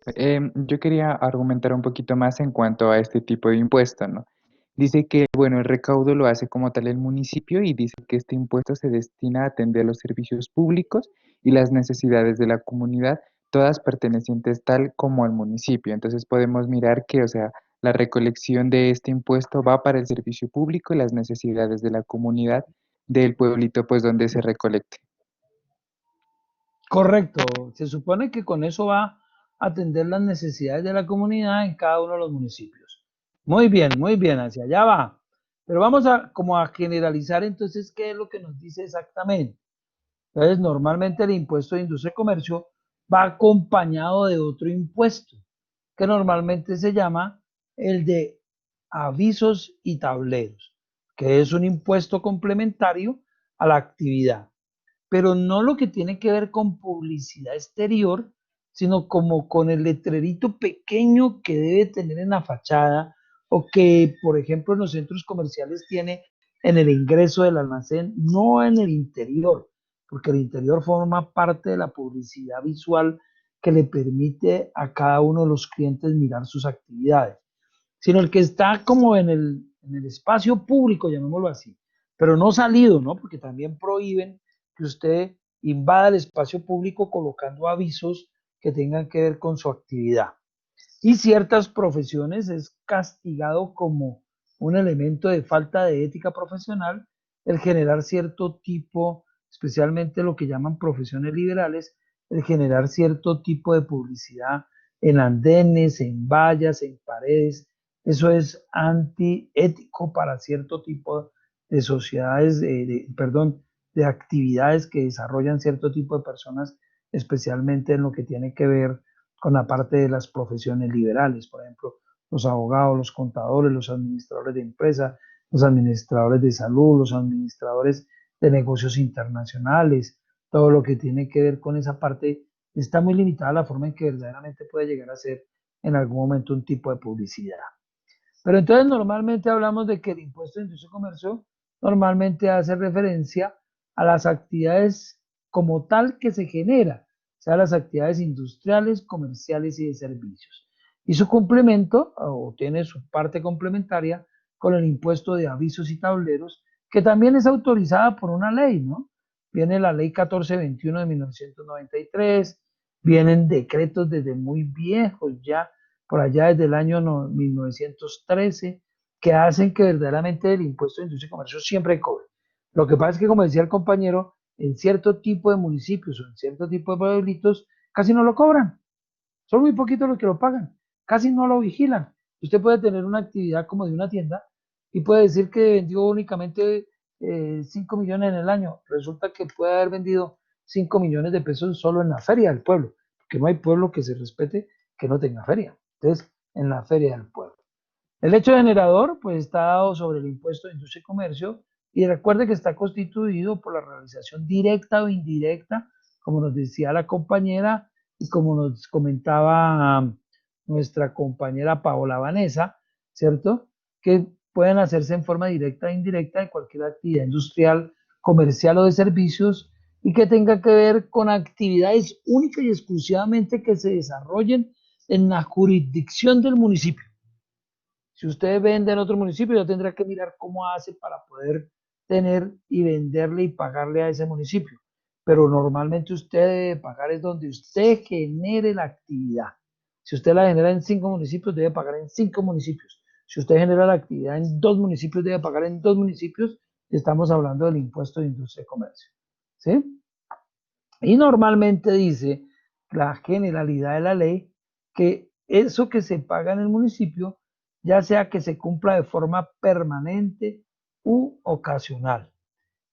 Yo quería argumentar un poquito más en cuanto a este tipo de impuesto, ¿no? Dice que, bueno, el recaudo lo hace como tal el municipio y dice que este impuesto se destina a atender los servicios públicos y las necesidades de la comunidad, todas pertenecientes tal como al municipio. Entonces podemos mirar que, o sea, la recolección de este impuesto va para el servicio público y las necesidades de la comunidad del pueblito, pues, donde se recolecte. Correcto, se supone que con eso va a atender las necesidades de la comunidad en cada uno de los municipios. Muy bien, hacia allá va. Pero vamos a como a generalizar entonces qué es lo que nos dice exactamente. Entonces, normalmente el impuesto de industria y comercio va acompañado de otro impuesto, que normalmente se llama el de avisos y tableros, que es un impuesto complementario a la actividad, pero no lo que tiene que ver con publicidad exterior, sino como con el letrerito pequeño que debe tener en la fachada o que, por ejemplo, en los centros comerciales tiene en el ingreso del almacén, no en el interior, porque el interior forma parte de la publicidad visual que le permite a cada uno de los clientes mirar sus actividades, sino el que está como en el espacio público, llamémoslo así, pero no salido, ¿no? Porque también prohíben que usted invada el espacio público colocando avisos que tengan que ver con su actividad. Y ciertas profesiones es castigado como un elemento de falta de ética profesional el generar cierto tipo, especialmente lo que llaman profesiones liberales, el generar cierto tipo de publicidad en andenes, en vallas, en paredes. Eso es antiético para cierto tipo de sociedades, perdón, de actividades que desarrollan cierto tipo de personas, especialmente en lo que tiene que ver con la parte de las profesiones liberales, por ejemplo, los abogados, los contadores, los administradores de empresas, los administradores de salud, los administradores de negocios internacionales, todo lo que tiene que ver con esa parte, está muy limitada la forma en que verdaderamente puede llegar a ser en algún momento un tipo de publicidad. Pero entonces normalmente hablamos de que el impuesto de industria y comercio normalmente hace referencia a las actividades como tal que se genera, o sea, las actividades industriales, comerciales y de servicios. Y su complemento, o tiene su parte complementaria, con el impuesto de avisos y tableros, que también es autorizada por una ley, ¿no? Viene la ley 1421 de 1993, vienen decretos desde muy viejos ya por allá desde el año 1913, que hacen que verdaderamente el impuesto de industria y comercio siempre cobre. Lo que pasa es que, como decía el compañero, en cierto tipo de municipios o en cierto tipo de pueblitos casi no lo cobran. Son muy poquitos los que lo pagan, casi no lo vigilan. Usted puede tener una actividad como de una tienda y puede decir que vendió únicamente 5 millones en el año. Resulta que puede haber vendido 5 millones de pesos solo en la feria del pueblo, porque no hay pueblo que se respete que no tenga feria. Entonces, en la feria del pueblo. El hecho generador, pues está dado sobre el impuesto de industria y comercio y recuerde que está constituido por la realización directa o indirecta, como nos decía la compañera y como nos comentaba nuestra compañera Paola Vanessa, ¿cierto? Que pueden hacerse en forma directa e indirecta de cualquier actividad industrial, comercial o de servicios y que tenga que ver con actividades únicas y exclusivamente que se desarrollen en la jurisdicción del municipio. Si usted vende en otro municipio, ya tendrá que mirar cómo hace para poder tener y venderle y pagarle a ese municipio. Pero normalmente usted debe pagar es donde usted genere la actividad. Si usted la genera en 5 municipios, debe pagar en 5 municipios. Si usted genera la actividad en 2 municipios, debe pagar en 2 municipios. Estamos hablando del impuesto de industria y comercio. ¿Sí? Y normalmente dice la generalidad de la ley que eso que se paga en el municipio, ya sea que se cumpla de forma permanente u ocasional,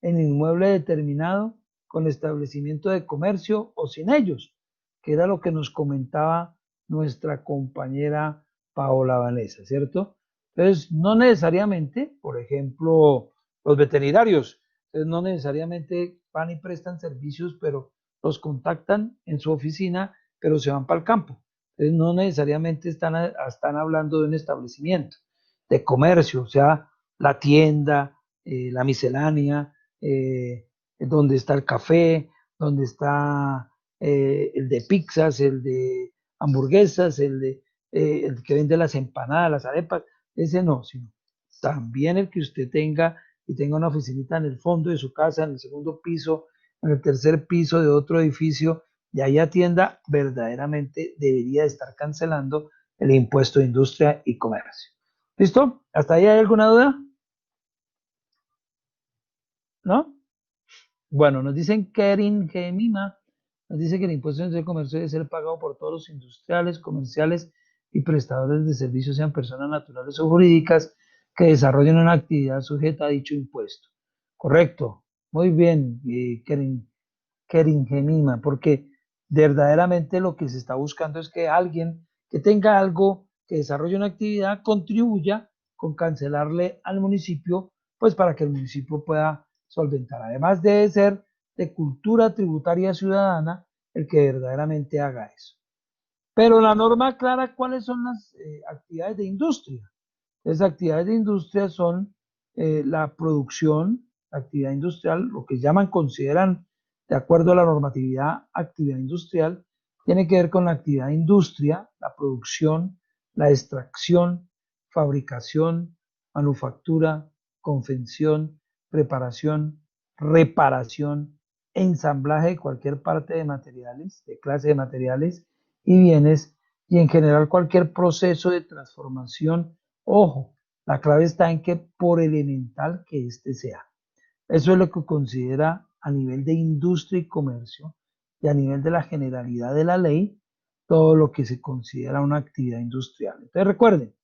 en inmueble determinado, con establecimiento de comercio o sin ellos, que era lo que nos comentaba nuestra compañera Paola Vanessa, ¿cierto? Entonces, no necesariamente, por ejemplo, los veterinarios, entonces no necesariamente van y prestan servicios, pero los contactan en su oficina, pero se van para el campo. Entonces, no necesariamente están hablando de un establecimiento de comercio, o sea, la tienda, la miscelánea, donde está el café, donde está el de pizzas, el de hamburguesas, el que vende las empanadas, las arepas, ese no, sino también el que usted tenga y tenga una oficinita en el fondo de su casa, en el segundo piso, en el tercer piso de otro edificio, y ahí atienda, verdaderamente debería estar cancelando el impuesto de industria y comercio. ¿Listo? ¿Hasta ahí hay alguna duda? ¿No? Bueno, nos dicen Kerin Gemima, nos dice que el impuesto de comercio debe ser pagado por todos los industriales, comerciales y prestadores de servicios, sean personas naturales o jurídicas, que desarrollen una actividad sujeta a dicho impuesto. Correcto, muy bien, Kerin Gemima, porque verdaderamente lo que se está buscando es que alguien que tenga algo, que desarrolle una actividad, contribuya con cancelarle al municipio, pues para que el municipio pueda solventar. Además debe ser de cultura tributaria ciudadana el que verdaderamente haga eso. Pero la norma aclara cuáles son las actividades de industria. Esas actividades de industria son la producción, la actividad industrial, lo que llaman, consideran, de acuerdo a la normatividad, actividad industrial, tiene que ver con la actividad de industria, la producción, la extracción, fabricación, manufactura, confección, preparación, reparación, ensamblaje de cualquier parte de materiales, de clase de materiales y bienes, y en general cualquier proceso de transformación. Ojo, la clave está en que por elemental que éste sea. Eso es lo que considera a nivel de industria y comercio y a nivel de la generalidad de la ley, todo lo que se considera una actividad industrial. Entonces recuerden,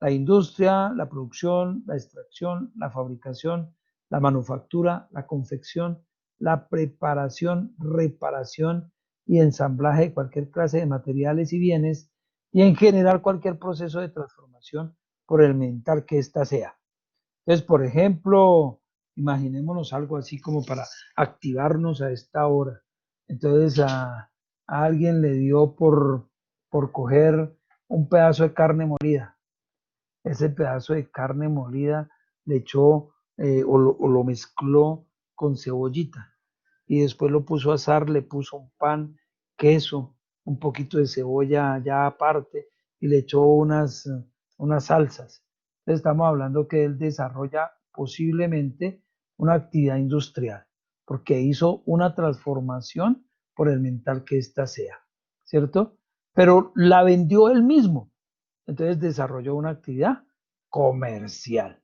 la industria, la producción, la extracción, la fabricación, la manufactura, la confección, la preparación, reparación y ensamblaje de cualquier clase de materiales y bienes, y en general cualquier proceso de transformación por elemental que ésta sea. Entonces, por ejemplo, imaginémonos algo así como para activarnos a esta hora. Entonces a alguien le dio por coger un pedazo de carne molida. Ese pedazo de carne molida le echó o lo mezcló con cebollita y después lo puso a asar, le puso un pan, queso, un poquito de cebolla ya aparte y le echó unas salsas. Entonces estamos hablando que él desarrolla posiblemente una actividad industrial porque hizo una transformación por el mental que ésta sea, ¿cierto? Pero la vendió él mismo. Entonces desarrolló una actividad comercial.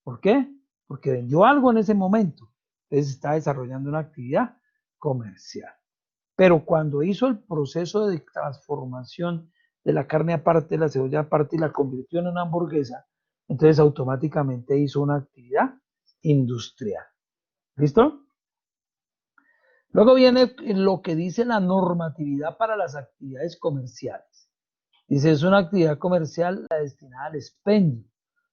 ¿Por qué? Porque vendió algo en ese momento. Entonces está desarrollando una actividad comercial. Pero cuando hizo el proceso de transformación de la carne aparte, la cebolla aparte y la convirtió en una hamburguesa, entonces automáticamente hizo una actividad industrial. ¿Listo? Luego viene lo que dice la normatividad para las actividades comerciales. Dice, es una actividad comercial la destinada al expendio,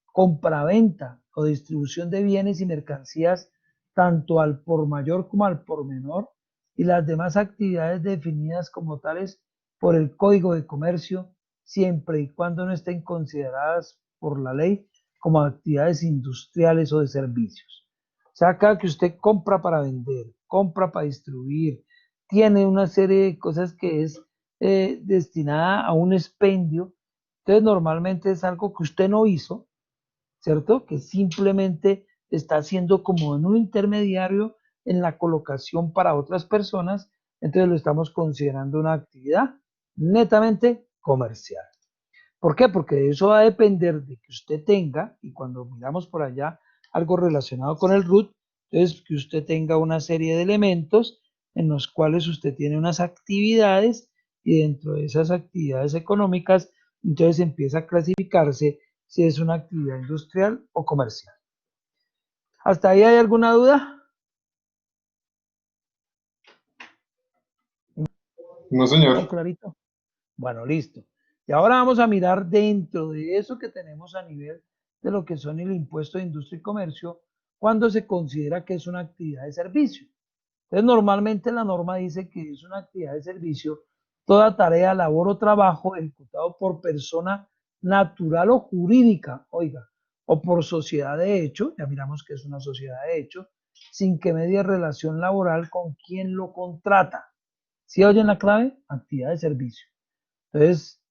compraventa o distribución de bienes y mercancías tanto al por mayor como al por menor, y las demás actividades definidas como tales por el Código de Comercio, siempre y cuando no estén consideradas por la ley como actividades industriales o de servicios. O sea, cada que usted compra para vender, compra para distribuir, tiene una serie de cosas que es destinada a un expendio. Entonces normalmente es algo que usted no hizo, ¿cierto? Que simplemente está haciendo como en un intermediario en la colocación para otras personas, entonces lo estamos considerando una actividad netamente comercial. ¿Por qué? Porque eso va a depender de que usted tenga, y cuando miramos por allá algo relacionado con el RUT, entonces que usted tenga una serie de elementos en los cuales usted tiene unas actividades y dentro de esas actividades económicas, entonces empieza a clasificarse si es una actividad industrial o comercial. ¿Hasta ahí hay alguna duda? No, señor. ¿Todo clarito? Bueno, listo. Y ahora vamos a mirar dentro de eso que tenemos a nivel de lo que son el impuesto de industria y comercio, cuando se considera que es una actividad de servicio. Entonces, normalmente la norma dice que es una actividad de servicio toda tarea, labor o trabajo ejecutado por persona natural o jurídica, oiga, o por sociedad de hecho, ya miramos que es una sociedad de hecho, sin que medie relación laboral con quien lo contrata. ¿Sí oyen la clave? Actividad de servicio. Entonces,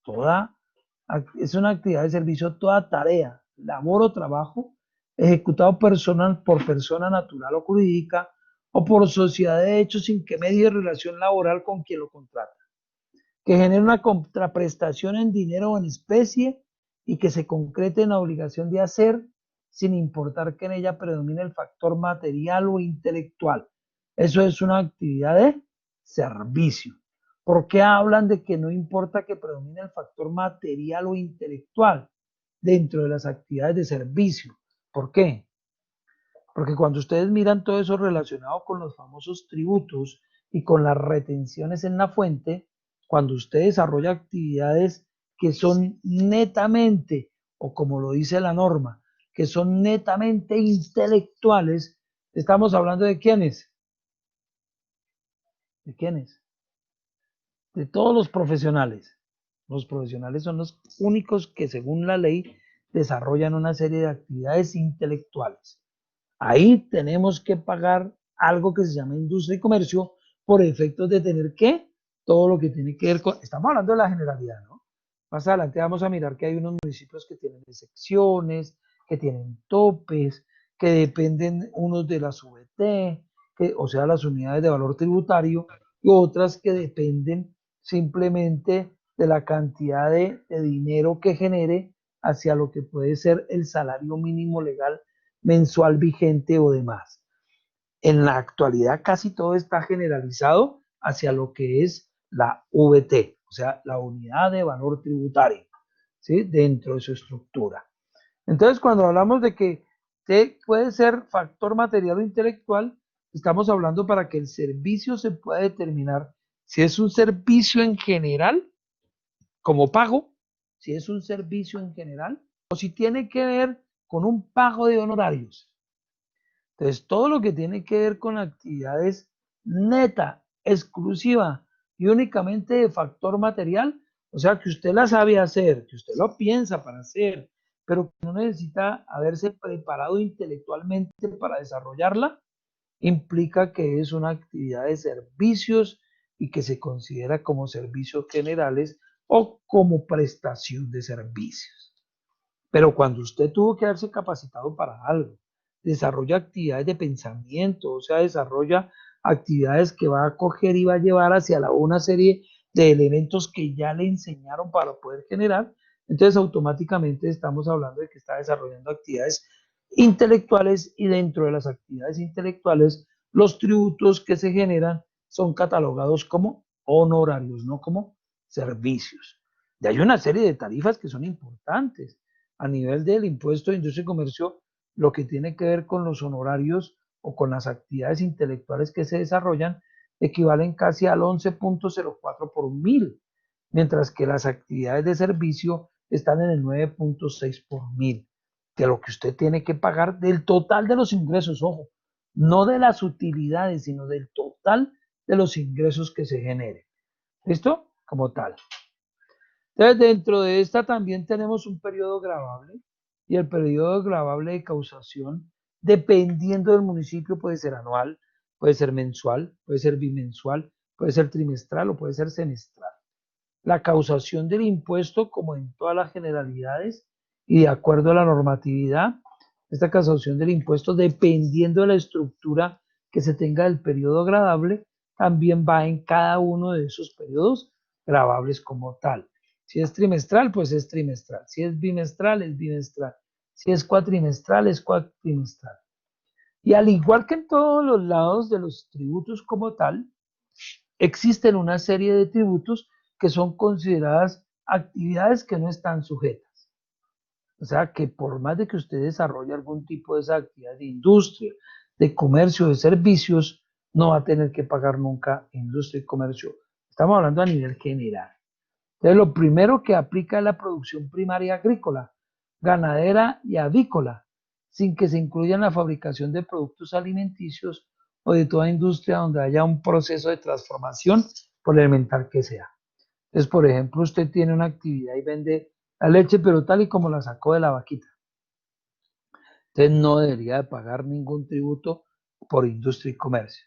es una actividad de servicio, toda tarea, labor o trabajo ejecutado por persona natural o jurídica o por sociedad de hecho sin que medie relación laboral con quien lo contrata, que genere una contraprestación en dinero o en especie y que se concrete en la obligación de hacer sin importar que en ella predomine el factor material o intelectual. Eso es una actividad de servicio. ¿Por qué hablan de que no importa que predomine el factor material o intelectual dentro de las actividades de servicio? ¿Por qué? Porque cuando ustedes miran todo eso relacionado con los famosos tributos y con las retenciones en la fuente, cuando usted desarrolla actividades que son netamente, o como lo dice la norma, que son netamente intelectuales, estamos hablando de quiénes. ¿De quiénes? De todos los profesionales. Los profesionales son los únicos que según la ley desarrollan una serie de actividades intelectuales. Ahí tenemos que pagar algo que se llama industria y comercio por efectos de tener que todo lo que tiene que ver con, estamos hablando de la generalidad, ¿no? Más adelante vamos a mirar que hay unos municipios que tienen excepciones, que tienen topes, que dependen unos de las VT, o sea, las unidades de valor tributario, y otras que dependen simplemente de la cantidad de dinero que genere hacia lo que puede ser el salario mínimo legal mensual vigente o demás. En la actualidad casi todo está generalizado hacia lo que es la VT, o sea, la unidad de valor tributario, ¿sí? Dentro de su estructura. Entonces, cuando hablamos de que puede ser factor material o intelectual, estamos hablando para que el servicio se pueda determinar si es un servicio en general, como pago, si es un servicio en general, o si tiene que ver con un pago de honorarios. Entonces, todo lo que tiene que ver con actividades neta, exclusiva y únicamente de factor material, o sea, que usted la sabe hacer, que usted lo piensa para hacer, pero que no necesita haberse preparado intelectualmente para desarrollarla, implica que es una actividad de servicios y que se considera como servicios generales o como prestación de servicios. Pero cuando usted tuvo que haberse capacitado para algo, desarrolla actividades de pensamiento, o sea, desarrolla actividades que va a coger y va a llevar hacia una serie de elementos que ya le enseñaron para poder generar, entonces automáticamente estamos hablando de que está desarrollando actividades intelectuales y dentro de las actividades intelectuales, los tributos que se generan son catalogados como honorarios, no como servicios. Y hay una serie de tarifas que son importantes a nivel del impuesto de industria y comercio, lo que tiene que ver con los honorarios o con las actividades intelectuales que se desarrollan, equivalen casi al 11.04 por 1000, mientras que las actividades de servicio están en el 9.6 por 1000, de lo que usted tiene que pagar del total de los ingresos, ojo, no de las utilidades, sino del total de los ingresos que se generen. ¿Listo? Como tal. Entonces, dentro de esta también tenemos un periodo gravable y el periodo gravable de causación, dependiendo del municipio, puede ser anual, puede ser mensual, puede ser bimensual, puede ser trimestral o puede ser semestral. La causación del impuesto, como en todas las generalidades y de acuerdo a la normatividad, esta causación del impuesto, dependiendo de la estructura que se tenga del periodo gravable, también va en cada uno de esos periodos gravables como tal. Si es trimestral, pues es trimestral. Si es bimestral, es bimestral. Si es cuatrimestral, es cuatrimestral. Y al igual que en todos los lados de los tributos como tal, existen una serie de tributos que son consideradas actividades que no están sujetas. O sea, que por más de que usted desarrolle algún tipo de esa actividad de industria, de comercio, de servicios, no va a tener que pagar nunca industria y comercio. Estamos hablando a nivel general. Entonces, lo primero que aplica es la producción primaria agrícola, ganadera y avícola, sin que se incluya la fabricación de productos alimenticios o de toda industria donde haya un proceso de transformación, por elemental que sea. Entonces, por ejemplo, usted tiene una actividad y vende la leche, pero tal y como la sacó de la vaquita. Entonces, no debería de pagar ningún tributo por industria y comercio.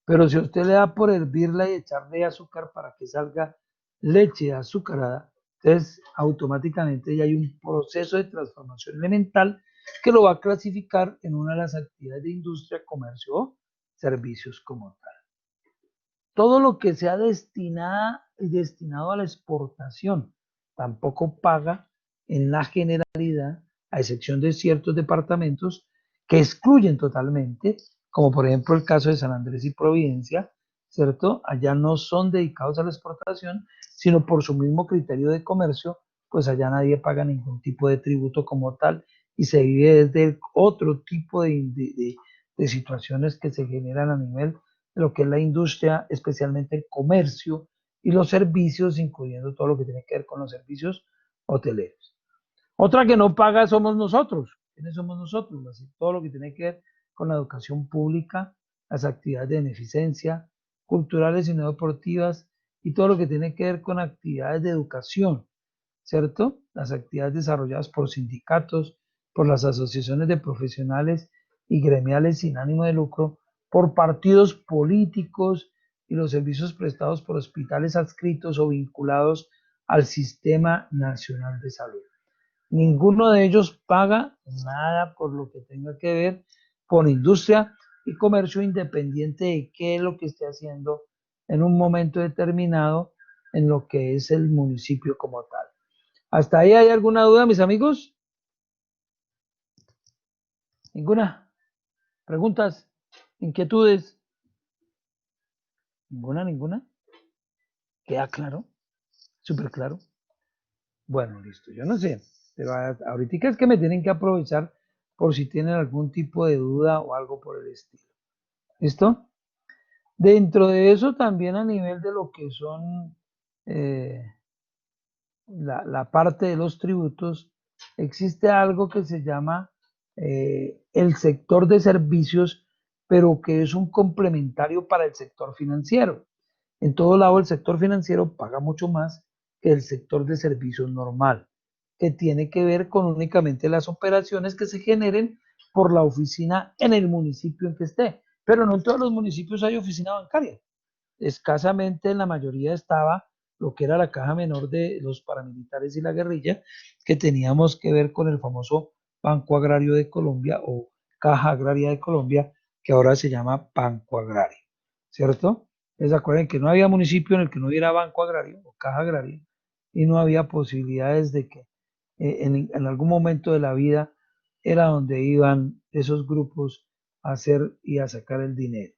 Pero si usted le da por hervirla y echarle azúcar para que salga leche azucarada, entonces automáticamente ya hay un proceso de transformación elemental que lo va a clasificar en una de las actividades de industria, comercio o servicios como tal. Todo lo que sea destinado a la exportación tampoco paga en la generalidad, a excepción de ciertos departamentos que excluyen totalmente, como por ejemplo el caso de San Andrés y Providencia, ¿cierto? Allá no son dedicados a la exportación, sino por su mismo criterio de comercio, pues allá nadie paga ningún tipo de tributo como tal y se vive desde otro tipo de situaciones que se generan a nivel de lo que es la industria, especialmente el comercio y los servicios, incluyendo todo lo que tiene que ver con los servicios hoteleros. Otra que no paga somos nosotros. ¿Quiénes somos nosotros? Así, todo lo que tiene que ver con la educación pública, las actividades de beneficencia, culturales y no deportivas, y todo lo que tiene que ver con actividades de educación, ¿cierto? Las actividades desarrolladas por sindicatos, por las asociaciones de profesionales y gremiales sin ánimo de lucro, por partidos políticos y los servicios prestados por hospitales adscritos o vinculados al Sistema Nacional de Salud. Ninguno de ellos paga nada por lo que tenga que ver con industria y comercio, independiente de qué es lo que esté haciendo en un momento determinado en lo que es el municipio como tal. ¿Hasta ahí hay alguna duda, mis amigos? ¿Ninguna? ¿Preguntas? ¿Inquietudes? ¿Ninguna? ¿Queda claro? ¿Súper claro? Bueno, listo. Yo no sé. Pero ahorita es que me tienen que aprovechar por si tienen algún tipo de duda o algo por el estilo. ¿Listo? Dentro de eso también a nivel de lo que son la parte de los tributos, existe algo que se llama el sector de servicios, pero que es un complementario para el sector financiero. En todo lado el sector financiero paga mucho más que el sector de servicios normal, que tiene que ver con únicamente las operaciones que se generen por la oficina en el municipio en que esté. Pero no en todos los municipios hay oficina bancaria. Escasamente en la mayoría estaba lo que era la caja menor de los paramilitares y la guerrilla, que teníamos que ver con el famoso Banco Agrario de Colombia o Caja Agraria de Colombia, que ahora se llama Banco Agrario, ¿cierto? ¿Les acuerdan que no había municipio en el que no hubiera Banco Agrario o Caja Agraria y no había posibilidades de que en algún momento de la vida era donde iban esos grupos a hacer y a sacar el dinero?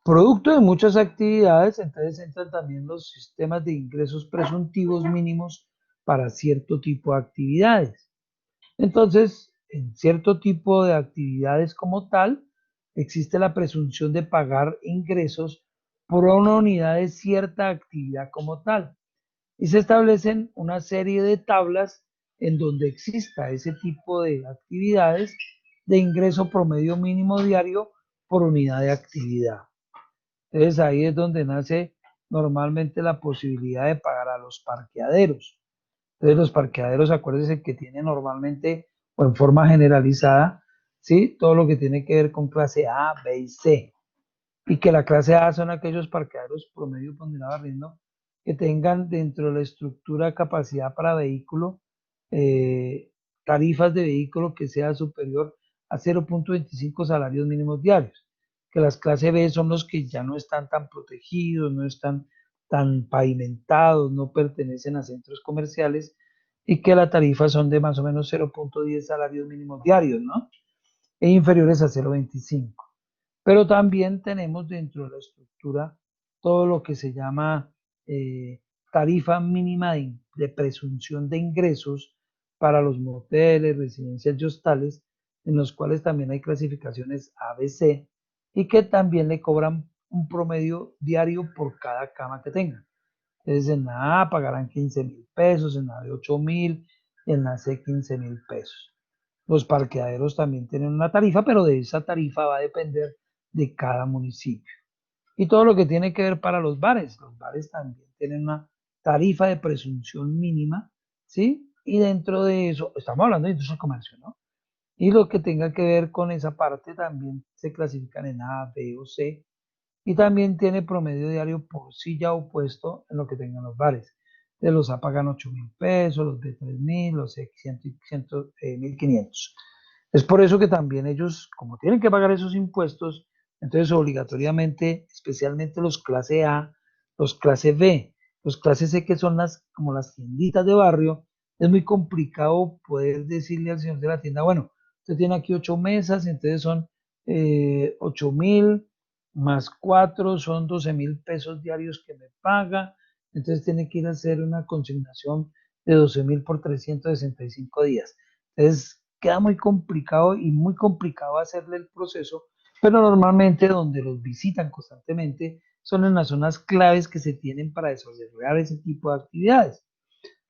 Producto de muchas actividades, entonces entran también los sistemas de ingresos presuntivos mínimos para cierto tipo de actividades. Entonces, en cierto tipo de actividades como tal, existe la presunción de pagar ingresos por una unidad de cierta actividad como tal. Y se establecen una serie de tablas en donde exista ese tipo de actividades de ingreso promedio mínimo diario por unidad de actividad. Entonces ahí es donde nace normalmente la posibilidad de pagar a los parqueaderos. Entonces los parqueaderos, acuérdense que tienen normalmente o en forma generalizada, ¿sí? Todo lo que tiene que ver con clase A, B y C. Y que la clase A son aquellos parqueaderos promedio ponderado arriendo que tengan dentro de la estructura capacidad para vehículo, tarifas de vehículo que sea superior a 0.25 salarios mínimos diarios. Que las clase B son los que ya no están tan protegidos, no están tan pavimentados, no pertenecen a centros comerciales y que la tarifa son de más o menos 0.10 salarios mínimos diarios, ¿no? E inferiores a 0.25. Pero también tenemos dentro de la estructura todo lo que se llama tarifa mínima de presunción de ingresos para los moteles, residencias y hostales, en los cuales también hay clasificaciones A, B, C, y que también le cobran un promedio diario por cada cama que tengan. Entonces en la A pagarán 15.000 pesos, en la B 8.000 y en la C 15.000 pesos. Los parqueaderos también tienen una tarifa, pero de esa tarifa va a depender de cada municipio. Y todo lo que tiene que ver para los bares también tienen una tarifa de presunción mínima, ¿sí? Y dentro de eso, estamos hablando de industria y comercio, ¿no? Y lo que tenga que ver con esa parte también se clasifican en A, B o C. Y también tiene promedio diario por silla o puesto en lo que tengan los bares. De los A pagan 8.000 pesos, los B 3.000, los C 1.500. Es por eso que también ellos, como tienen que pagar esos impuestos, entonces obligatoriamente, especialmente los clase A, los clase B, los clase C, que son como las tienditas de barrio, es muy complicado poder decirle al señor de la tienda, bueno, usted tiene aquí 8 mesas, entonces son 8.000 más 4 son 12.000 pesos diarios que me paga, entonces tiene que ir a hacer una consignación de 12.000 por 365 días. Entonces queda muy complicado y muy complicado hacerle el proceso, pero normalmente donde los visitan constantemente son en las zonas claves que se tienen para desarrollar ese tipo de actividades.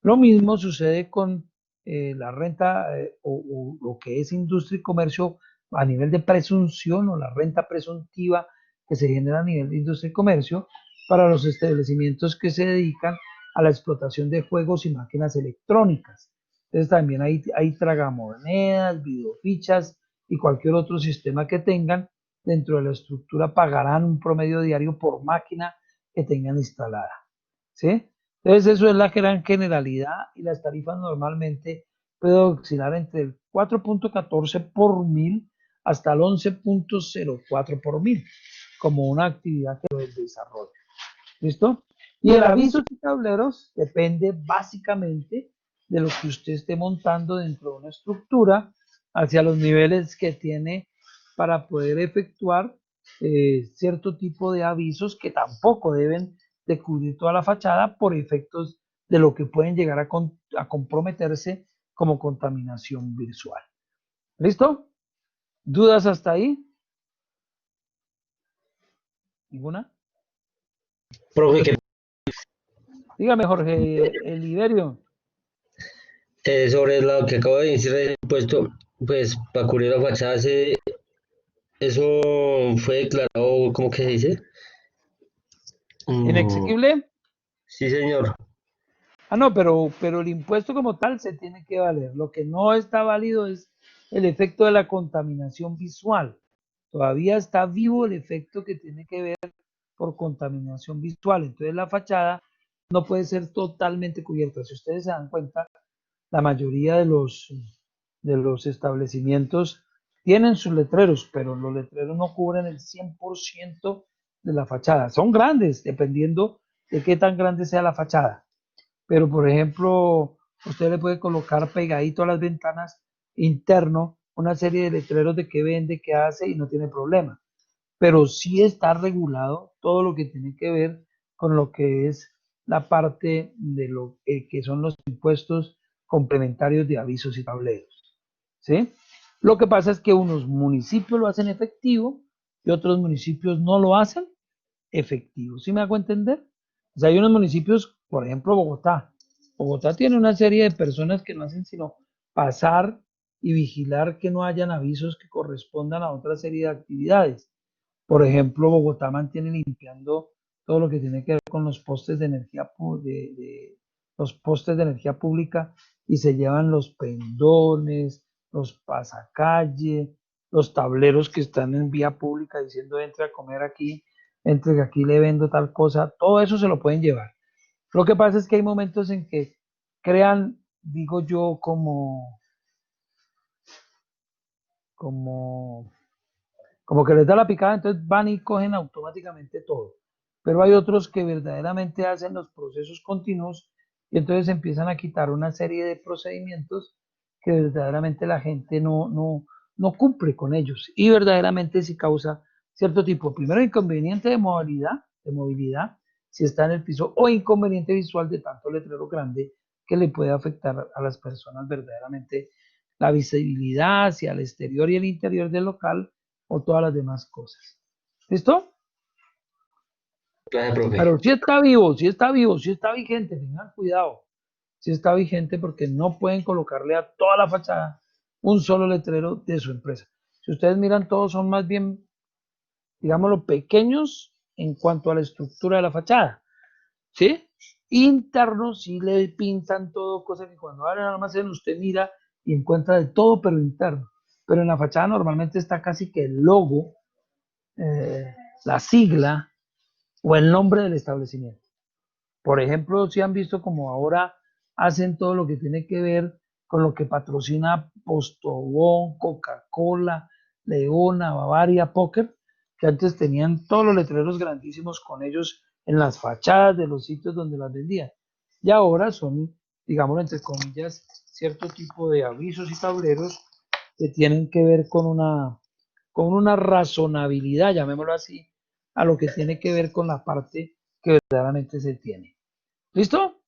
Lo mismo sucede con la renta o lo que es industria y comercio a nivel de presunción o la renta presuntiva que se genera a nivel de industria y comercio para los establecimientos que se dedican a la explotación de juegos y máquinas electrónicas. Entonces también hay tragamonedas, videofichas y cualquier otro sistema que tengan dentro de la estructura pagarán un promedio diario por máquina que tengan instalada. ¿Sí? Entonces eso es la gran generalidad y las tarifas normalmente pueden oscilar entre el 4.14 por mil hasta el 11.04 por mil como una actividad que lo desarrolla. ¿Listo? Y el aviso y tableros depende básicamente de lo que usted esté montando dentro de una estructura hacia los niveles que tiene para poder efectuar cierto tipo de avisos que tampoco deben de cubrir toda la fachada por efectos de lo que pueden llegar a comprometerse como contaminación visual. ¿Listo? ¿Dudas hasta ahí? ¿Ninguna? Profe, que Dígame, Jorge Eliberio. sobre lo que acabo de decir del impuesto, pues para cubrir la fachada, eso fue declarado, ¿cómo que se dice? ¿Inexequible? Sí, señor. Ah, no, pero el impuesto como tal se tiene que valer. Lo que no está válido es el efecto de la contaminación visual. Todavía está vivo el efecto que tiene que ver por contaminación visual. Entonces la fachada no puede ser totalmente cubierta. Si ustedes se dan cuenta, la mayoría de los establecimientos tienen sus letreros, pero los letreros no cubren el 100% de la fachada. Son grandes, dependiendo de qué tan grande sea la fachada. Pero, por ejemplo, usted le puede colocar pegadito a las ventanas interno una serie de letreros de qué vende, qué hace y no tiene problema. Pero sí está regulado todo lo que tiene que ver con lo que es la parte de lo que son los impuestos complementarios de avisos y tableros. ¿Sí? Lo que pasa es que unos municipios lo hacen efectivo y otros municipios no lo hacen efectivo. ¿Sí me hago entender? O sea, hay unos municipios, por ejemplo, Bogotá. Bogotá tiene una serie de personas que no hacen sino pasar y vigilar que no hayan avisos que correspondan a otra serie de actividades. Por ejemplo, Bogotá mantiene limpiando todo lo que tiene que ver con los postes de energía, los postes de energía pública y se llevan los pendones, los pasacalle, los tableros que están en vía pública diciendo entre a comer aquí, entre que aquí le vendo tal cosa, todo eso se lo pueden llevar. Lo que pasa es que hay momentos en que crean, digo yo, como como que les da la picada, entonces van y cogen automáticamente todo. Pero hay otros que verdaderamente hacen los procesos continuos y entonces empiezan a quitar una serie de procedimientos que verdaderamente la gente no cumple con ellos y verdaderamente sí causa cierto tipo, primero, inconveniente de movilidad de movilidad, si está en el piso, o inconveniente visual de tanto letrero grande que le puede afectar a las personas verdaderamente la visibilidad hacia el exterior y el interior del local o todas las demás cosas. ¿Listo? Gracias, profe. Pero si está vivo, si está vivo, si está vigente, tengan cuidado. Si está vigente porque no pueden colocarle a toda la fachada un solo letrero de su empresa. Si ustedes miran, todos son más bien, digámoslo, pequeños en cuanto a la estructura de la fachada. ¿Sí? Internos sí le pintan todo, cosa que cuando abren el almacén usted mira y encuentra de todo, pero interno. Pero en la fachada normalmente está casi que el logo, la sigla o el nombre del establecimiento. Por ejemplo, si han visto como ahora hacen todo lo que tiene que ver con lo que patrocina Postobón, Coca-Cola, Leona, Bavaria, Póker, que antes tenían todos los letreros grandísimos con ellos en las fachadas de los sitios donde las vendían. Y ahora son, digamos, entre comillas, cierto tipo de avisos y tableros que tienen que ver con una razonabilidad, llamémoslo así, a lo que tiene que ver con la parte que verdaderamente se tiene. ¿Listo?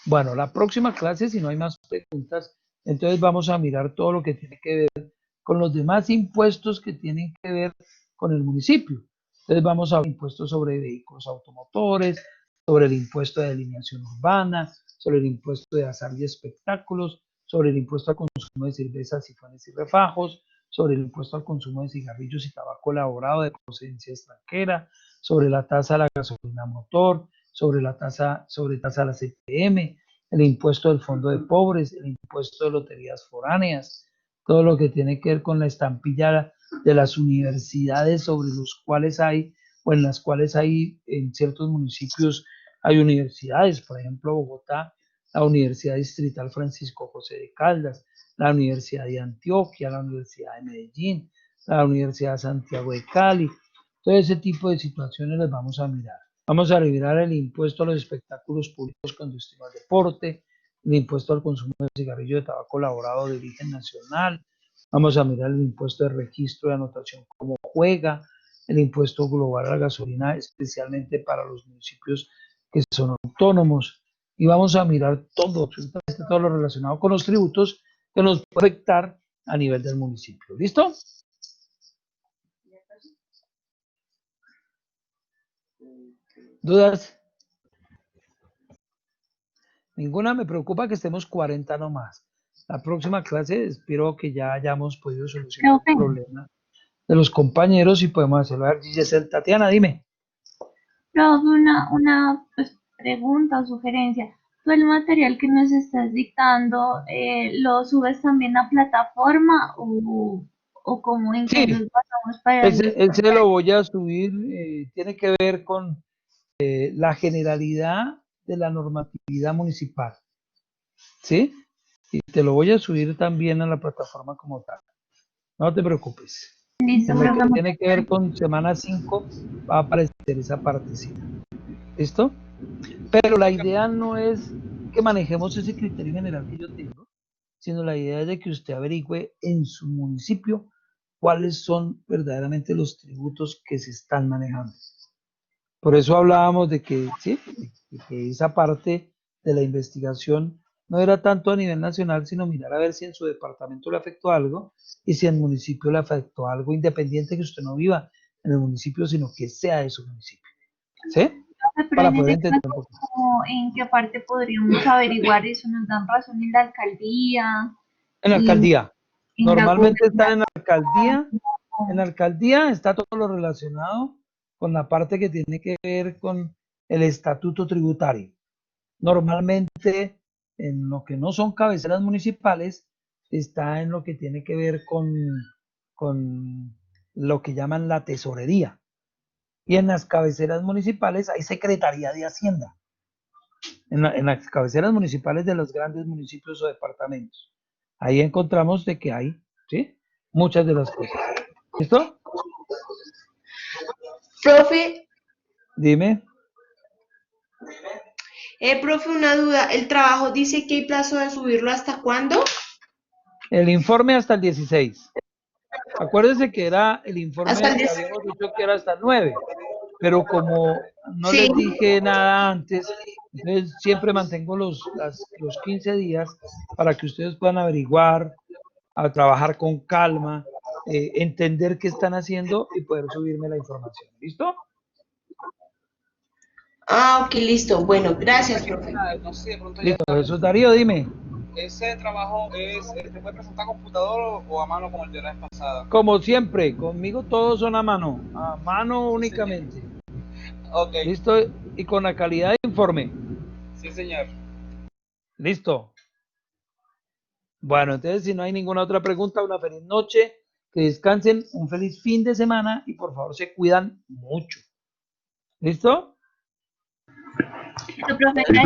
Bueno, la próxima clase, si no hay más preguntas, entonces vamos a mirar todo lo que tiene que ver con los demás impuestos que tienen que ver con el municipio. Entonces vamos a ver impuestos sobre vehículos automotores, sobre el impuesto de alineación urbana, sobre el impuesto de azar y espectáculos, sobre el impuesto al consumo de cervezas, sifones y refajos, sobre el impuesto al consumo de cigarrillos y tabaco elaborado de procedencia extranjera, sobre la tasa de la gasolina motor, sobre tasa de la CPM, el impuesto del fondo de pobres, el impuesto de loterías foráneas, todo lo que tiene que ver con la estampilla de las universidades sobre los cuales hay, o en las cuales hay en ciertos municipios hay universidades, por ejemplo Bogotá, la Universidad Distrital Francisco José de Caldas, la Universidad de Antioquia, la Universidad de Medellín, la Universidad de Santiago de Cali, todo ese tipo de situaciones las vamos a mirar. Vamos a mirar el impuesto a los espectáculos públicos con destino al deporte, el impuesto al consumo de cigarrillo de tabaco elaborado de origen nacional, vamos a mirar el impuesto de registro de anotación como juega, el impuesto global a la gasolina, especialmente para los municipios que son autónomos, y vamos a mirar todo, absolutamente todo lo relacionado con los tributos que nos puede afectar a nivel del municipio. ¿Listo? ¿Dudas? Ninguna. Me preocupa que estemos 40 nomás. La próxima clase espero que ya hayamos podido solucionar el problema de los compañeros y podemos hacerlo. A ver, Giselle, Tatiana, dime. Profe, una pues, pregunta o sugerencia. ¿Tú el material que nos estás dictando lo subes también a plataforma o cómo en qué Sí, nos basamos para ese lo voy a subir. Tiene que ver con la generalidad de la normatividad municipal. ¿Sí? Y te lo voy a subir también a la plataforma como tal. No te preocupes. Listo, En lo que profe. tiene que ver con semana 5 va a aparecer esa partecita. ¿Listo? Pero la idea no es que manejemos ese criterio general que yo tengo, sino la idea es de que usted averigüe en su municipio cuáles son verdaderamente los tributos que se están manejando. Por eso hablábamos de que, ¿sí? De que esa parte de la investigación no era tanto a nivel nacional, sino mirar a ver si en su departamento le afectó algo y si en el municipio le afectó algo, independiente que usted no viva en el municipio, sino que sea de su municipio. ¿Sí? Pero Para en poder ese entender un caso, poco. ¿cómo, en qué parte podríamos averiguar eso? ¿Nos dan razón en la alcaldía? En la alcaldía. En la Normalmente están en la alcaldía. gobernación. En la alcaldía está todo lo relacionado con la parte que tiene que ver con el estatuto tributario. Normalmente en lo que no son cabeceras municipales está en lo que tiene que ver con lo que llaman la tesorería. Y en las cabeceras municipales hay Secretaría de Hacienda. En las cabeceras municipales de los grandes municipios o departamentos. Ahí encontramos de que hay, ¿sí? Muchas de las cosas. ¿Listo? Profe, Dime. profe, una duda. ¿El trabajo dice que hay plazo de subirlo hasta cuándo? El informe hasta el 16. Acuérdese que era el informe Hasta el que 10. habíamos dicho que era hasta el 9, pero como no Sí. les dije nada antes, entonces siempre mantengo los 15 días para que ustedes puedan averiguar, a trabajar con calma, entender qué están haciendo y poder subirme la información. ¿Listo? Ah, ok, listo. Bueno, gracias, profe. No sé si de pronto ya Listo, Jesús Darío, dime. ese trabajo se puede presentar a computador o a mano como el de la vez pasada. Como siempre, conmigo todos son a mano únicamente. Ok, ¿Listo? Y con la calidad de informe. sí señor. ¿Listo? Bueno, entonces si no hay ninguna otra pregunta, una feliz noche, que descansen, un feliz fin de semana y por favor se cuidan mucho. ¿Listo? Listo, profe, gracias.